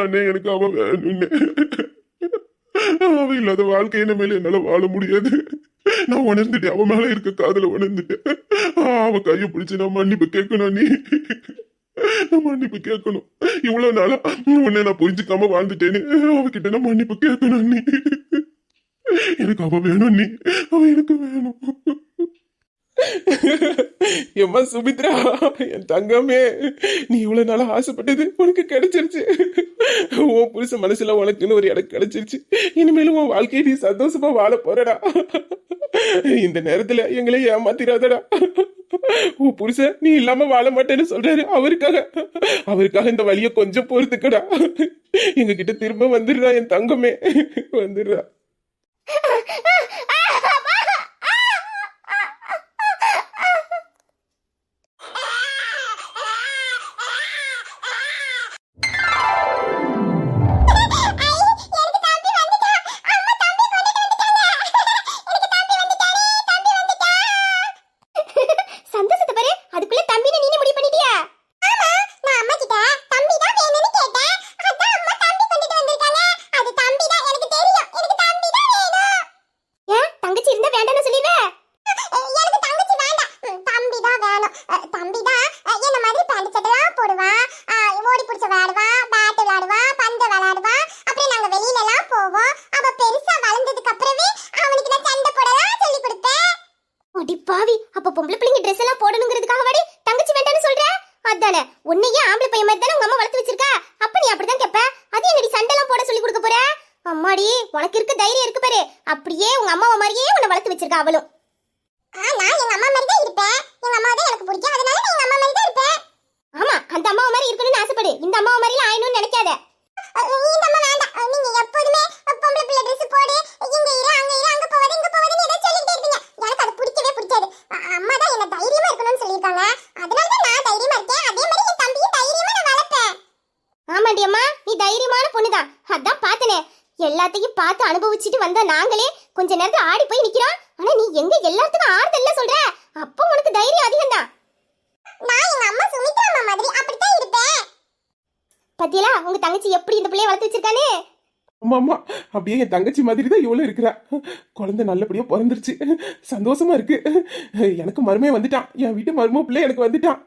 அண்ணே, எனக்கு அவ வேணும்னு. அவ இல்லாத வாழ்க்கை என்ன மேல என்னால வாழ முடியாது. நான் உணர்ந்துட்டேன், அவ மேல இருக்க காதல உணர்ந்துட்டேன். அவ கைய பிடிச்சு நான் மன்னிப்பு கேட்கணும் அண்ணி. நான் மன்னிப்பு கேட்கணும். இவ்வளவு நாளா உன்னை நான் புரிஞ்சுக்காம வாழ்ந்துட்டேன்னு அவகிட்ட நான் மன்னிப்பு கேட்கணும் அண்ணி. எனக்கு அவ வேணும் அண்ணி, அவ எனக்கு வேணும். எம்மா சுமித்ரா, என் தங்கமே, நீ இவ்வளவு நாளா ஆசைப்பட்டது உனக்கு கிடைச்சிருச்சு. உன் புருஷ மனசுல உனக்குன்னு ஒரு இடம் கிடைச்சிருச்சு. இனிமேலும் உன் வாழ்க்கையை நீ சந்தோஷமா வாழ போறடா. இந்த நேரத்துல எங்களை ஏமாத்திராதடா. உன் புருஷ நீ இல்லாம வாழ மாட்டேன்னு சொல்றாரு. அவருக்காக இந்த வழிய கொஞ்சம் பொறுத்துக்கடா. எங்க கிட்ட திரும்ப வந்துடுறா என் தங்கமே, வந்துடுறா. போவோம். அவ பெருசா வளர்ந்ததுக்கு அப்புறமே அவனுக்கு நான் சண்டை போடலாம் சொல்லி கொடுப்பேன். அடி பாவி, அப்ப பொம்பளை பிள்ளைங்க Dress எல்லாம் போடணுங்கிறதுக்காக வாடி தங்கச்சி வேண்டாம்னு சொல்ற? அதானே, உன்னையே ஆம்பளை பையன் மாதிரி தானே உங்க அம்மா வளர்த்து வச்சிருக்கா. அப்ப நீ அப்படிதான் கேப்ப. அது என்னடி சண்டை எல்லாம் போட சொல்லி கொடுக்க போற? அம்மாடி, உனக்கு இருக்க தைரியம் இருக்கு பாரு. அப்படியே உங்க அம்மாவை மாதிரியே உன்னை வளர்த்து வச்சிருக்கா அவளும். நான் எங்க அம்மா மாதிரி தான் இருப்பேன். எங்க அம்மா தான் எனக்கு பிடிக்கும், அதனால நான் எங்க அம்மா மாதிரி தான் இருப்பேன். ஆமா, அந்த அம்மாவை மாதிரி இருக்கணும்னு ஆசைப்படு. இந்த அம்மாவை மாதிரி எல்லாம் ஆயணும்னு நினைக்காத. இந்த அம்மா வேண்டாம். நீங்க எப்போதுமே பொம்பளை பிள்ளை Dress போடு, இங்க இரு, அங்க போவாத, இங்க போவாதன்னு ஏதோ சொல்லிட்டே இருப்பீங்க. எனக்கு அது பிடிக்கவே பிடிக்காது. அம்மா தான் என்ன தைரியமா இருக்கணும்னு சொல்லியிருக்காங்க. அதனால தான் நான் தைரியமா இருக்கேன். அதே மாதிரி என் தம்பியும் தைரியமா நான் வளர்ப்பேன். ஆமாண்டி அம்மா, நீ தைரியமான பொண்ணுதான். அதான் பார்த்தனே. எல்லாத்தையும் பார்த்து அனுபவிச்சுட்டு வந்த நாங்களே கொஞ்ச நேரத்துல ஆடி போய் நிக்கிறோம். ஆனா நீ எங்க எல்லாத்துக்கும் ஆறுதல்ல சொல்ற? அப்போ உனக்கு தைரியம் அதிகம் தான். நான் எங்க அம்மா சுமித்ரா அம்மா மாதிரி அப்படித்தான் இருப்பேன். பத்தியலா உங்க தங்கச்சி எப்படி இந்த பிள்ளைய வளர்த்து வச்சிருக்கானே. ஆமா அப்படியே என் தங்கச்சி மாதிரி தான் இவ்வளவு இருக்கிறா. குழந்தை நல்லபடியா பிறந்துருச்சு, சந்தோஷமா இருக்கு. எனக்கு மருமையை வந்துட்டான், என் வீட்டு மரும பிள்ளை எனக்கு வந்துட்டான்.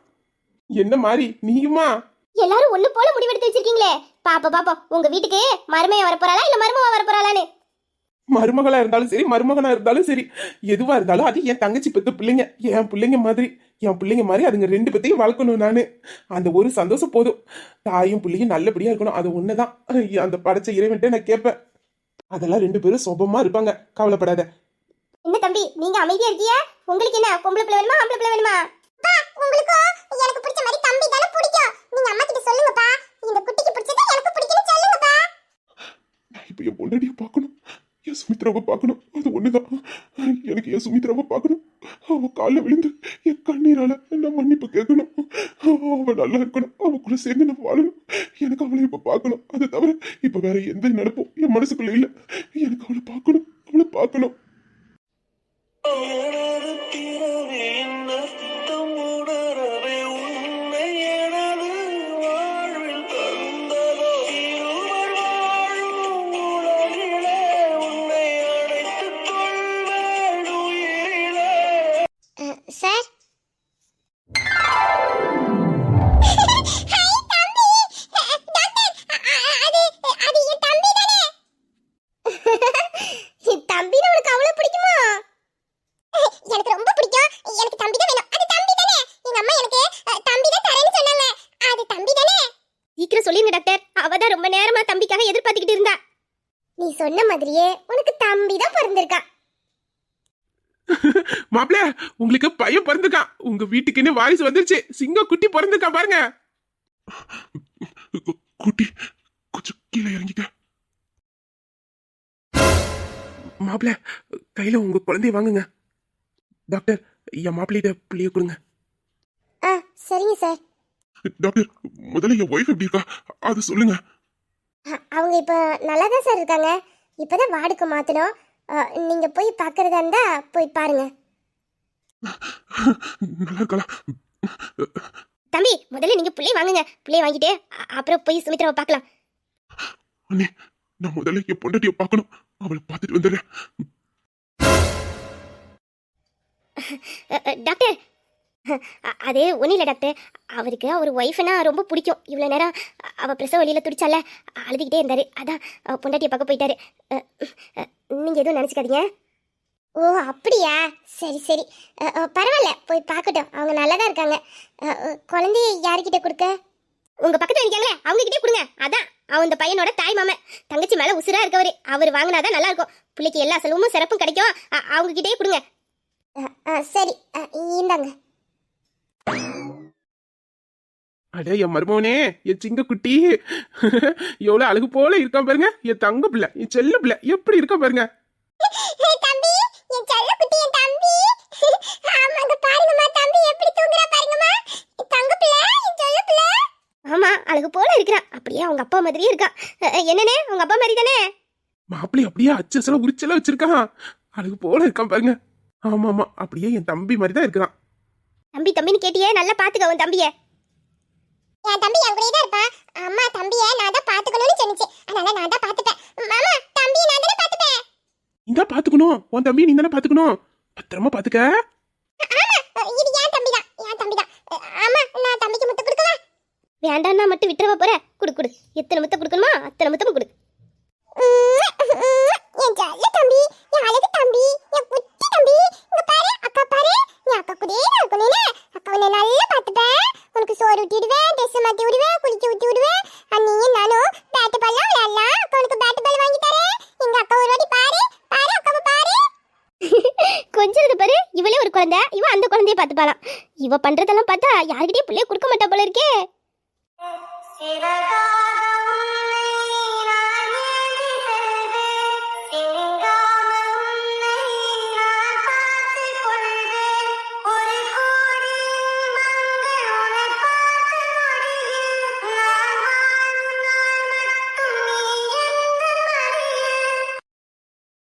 என்ன மாதிரி நீயுமா? எல்லாரும் ஒண்ணு போல முடிவெடுத்து வச்சிருக்கீங்களே. பாப்பா உங்க வீட்டுக்கு மருமையா வரப்போறாளா இல்ல மருமவா வரப்போறாளான்னு? மருமகளா இருந்தாலும் சரி, மருமகனா இருந்தாலும் சரி, எதுவா இருந்தாலும் அது என் தங்கச்சி பெத்த பிள்ளைங்க, என் பிள்ளைங்க மாதிரி. என் பிள்ளைங்க மாதிரி அதுங்க ரெண்டு பேத்தையும் வளர்க்கணும் நானு. அந்த ஒரு சந்தோஷம் போதும். தாயும் பிள்ளையும் நல்லபடியா இருக்கணும், அது ஒண்ணுதான் அந்த படைச்ச இறைவன்ட்ட நான் கேட்பேன். அதெல்லாம் ரெண்டு பேரும் சுபமா இருப்பாங்க, கவலைப்படாத. என்ன தம்பி, நீங்க அமைதியா இருக்கியா? உங்களுக்கு என்ன பொம்பளை பிள்ளை வேணுமா ஆம்பளை பிள்ளை வேணுமா? உங்களுக்கும் எனக்கு பிடிச்ச மாதிரி தம்பி தான பிடிக்கும். நீங்க அம்மா கிட்ட சொல்லுங்கப்பா, இந்த குட்டிக்கு பிடிச்சதை எனக்கு பிடிக்கும்னு சொல்லுங்கப்பா. நான் இப்ப என் பொண்டாட்டியை பார்க்கணும், என் சுமித்ராவை பார்க்கணும், அது ஒண்ணுதான். எனக்கு என் சுமித்ராவை பார்க்கணும். அவ காலில் விழுந்து என் கண்ணீரால நான் மன்னிப்பு கேட்கணும். அவ நல்லா இருக்கணும், அவ கூட சேர்ந்து நான் வாழணும். எனக்கு அவளை இப்ப பார்க்கணும். அதை தவிர இப்ப வேற எந்த நினைப்பும் என் மனசுக்குள்ள இல்ல. எனக்கு அவளை பார்க்கணும், அவளை பார்க்கணும். எனது பிறவியின் அர்த்தம் உணரவே உன்னை எனது வாழ்வில் தந்ததோ. இருவர் வாழும் உலகிலே உன்னை அழைத்துக் கொள்வேன் உயிரிலே. சார் தம்பின்னு உனக்கு அவ்வளவு பிடிக்குமா? எனக்கு ரொம்ப பிடிக்கும். எனக்கு தம்பி தான் வேணும். அது தம்பி தானே? எங்க அம்மா எனக்கு தம்பி தான் தரேன்னு சொன்னாங்க. அது தம்பி தானே? சீக்கிரம் சொல்லிருங்க டாக்டர். அவ தான் ரொம்ப நேரமா தம்பிக்காக எதிர்பார்த்துக்கிட்டு இருந்தா. நீ சொன்ன மாதிரியே உனக்கு தம்பி தான் பிறந்திருக்கா. மாப்பிள்ள, உங்களுக்கு பையன் பிறந்திருக்கான். உங்க வீட்டுக்குன்னு வாரிசு வந்துருச்சு. சிங்க குட்டி பிறந்திருக்கான் பாருங்க. குட்டி கொஞ்சம் கீழே இறங்கிக்க. மாப்பிள்ள, கையில உங்க குழந்தைய வாங்குங்க. டாக்டர், என் மாப்பிள்ளையிட்ட பிள்ளைய கொடுங்க. சரிங்க சார். டாக்டர், முதல்ல என் ஒய்ஃப் எப்படி இருக்கா அது சொல்லுங்க. அவங்க இப்போ நல்லா தான் சார் இருக்காங்க. இப்போதான் வார்டுக்கு மாற்றணும். நீங்க போய் பார்க்கறதா இருந்தா போய் பாருங்க. நல்லா இருக்கலாம். தம்பி, முதல்ல நீங்க பிள்ளை வாங்குங்க. பிள்ளை வாங்கிட்டு அப்புறம் போய் சுமித்ராவை பார்க்கலாம். அண்ணே, நான் முதல்ல என் பொண்டாட்டியை பார்க்கணும். அவளை பார்த்துட்டு வந்துடுறேன். டாக்டர், அது ஒன்றும் இல்லை டாக்டர். அவருக்கு அவர் ஒய்ஃப்னா ரொம்ப பிடிக்கும். இவ்வளோ நேரம் அவள் பிரசவ வழியில் துடிச்சால, அழுதுகிட்டே இருந்தார். அதான் பொண்டாட்டியை பார்க்க போயிட்டாரு. நீங்கள் எதுவும் நினச்சிக்காதீங்க. ஓ அப்படியா? சரி சரி, பரவாயில்ல, போய் பார்க்கட்டும். அவங்க நல்லா தான் இருக்காங்க. குழந்தைய யாருக்கிட்ட கொடுக்க? உங்கள் பக்கத்தில் இருக்காங்களே அவங்க கிட்டே கொடுங்க. அதான் அவன் இந்த பையனோட தாய் மாமன். தங்கச்சி மேலே உசுராக இருக்கவர். அவர் வாங்கினாதான் நல்லா இருக்கும். பிள்ளைக்கு எல்லா செலவும் சிறப்பும் கிடைக்கும். அவங்க கிட்டே கொடுங்க. சரி, இந்தாங்க. அட என் மருமவனே, என் சிங்க குட்டி எவ்வளவு அழகு போல இருக்கான் பாருங்க. என் தங்க பிள்ளை, என் செல்ல பிள்ளை எப்படி இருக்கான் பாருங்க. தம்பி, என் செல்ல குட்டி, என் தம்பி. ஆமாங்க, பாருங்கம்மா, தம்பி எப்படி தூங்குறா பாருங்கம்மா. தங்க பிள்ளை, என் செல்ல பிள்ளை. ஆமா, அழகு போல இருக்கிறான். அப்படியே அவங்க அப்பா மாதிரியே இருக்கான். என்னனே, அவங்க அப்பா மாதிரி தானே? மாப்பிள்ளை அப்படியே அச்சசல உரிச்சல வச்சிருக்கான். அழகு போல இருக்கான் பாருங்க. ஆமா ஆமா, அப்படியே என் தம்பி மாதிரி தான் இருக்கிறான். தம்பி தம்பின்னு கேட்டியே, நல்லா பாத்துக்க உன் தம்பிய. என் தம்பி என் கூடயே தான் இருப்பான். அம்மா தம்பியை நான் தான் பாத்துக்கணும்னு சொன்னிச்சு. அதனால நான் தான் பாத்துப்பேன். மாமா, தம்பியை நான் தானே பாத்துப்பேன். நீ தான் பாத்துக்கணும். உன் தம்பி நீ தானே பாத்துக்கணும். பத்திரமா பாத்துக்க. ஆமா, இது என் தம்பி தான், என் தம்பி தான். அம்மா, நான் தம்பிக்கு முத்த கொடுக்கவா? வேண்டாம்னா மட்டும் விட்டுறவா போற? குடு குடு. எத்தனை முத்த கொடுக்கணுமா அத்தனை முத்தமும் குடு. குழந்தை, இவ அந்த குழந்தைய பார்த்துப்பாளாம். இவ பண்றதெல்லாம் பார்த்தா யாருக்கிட்டயும் பிள்ளைய கொடுக்க மாட்டா போல இருக்கே. சிறகாக உன்னை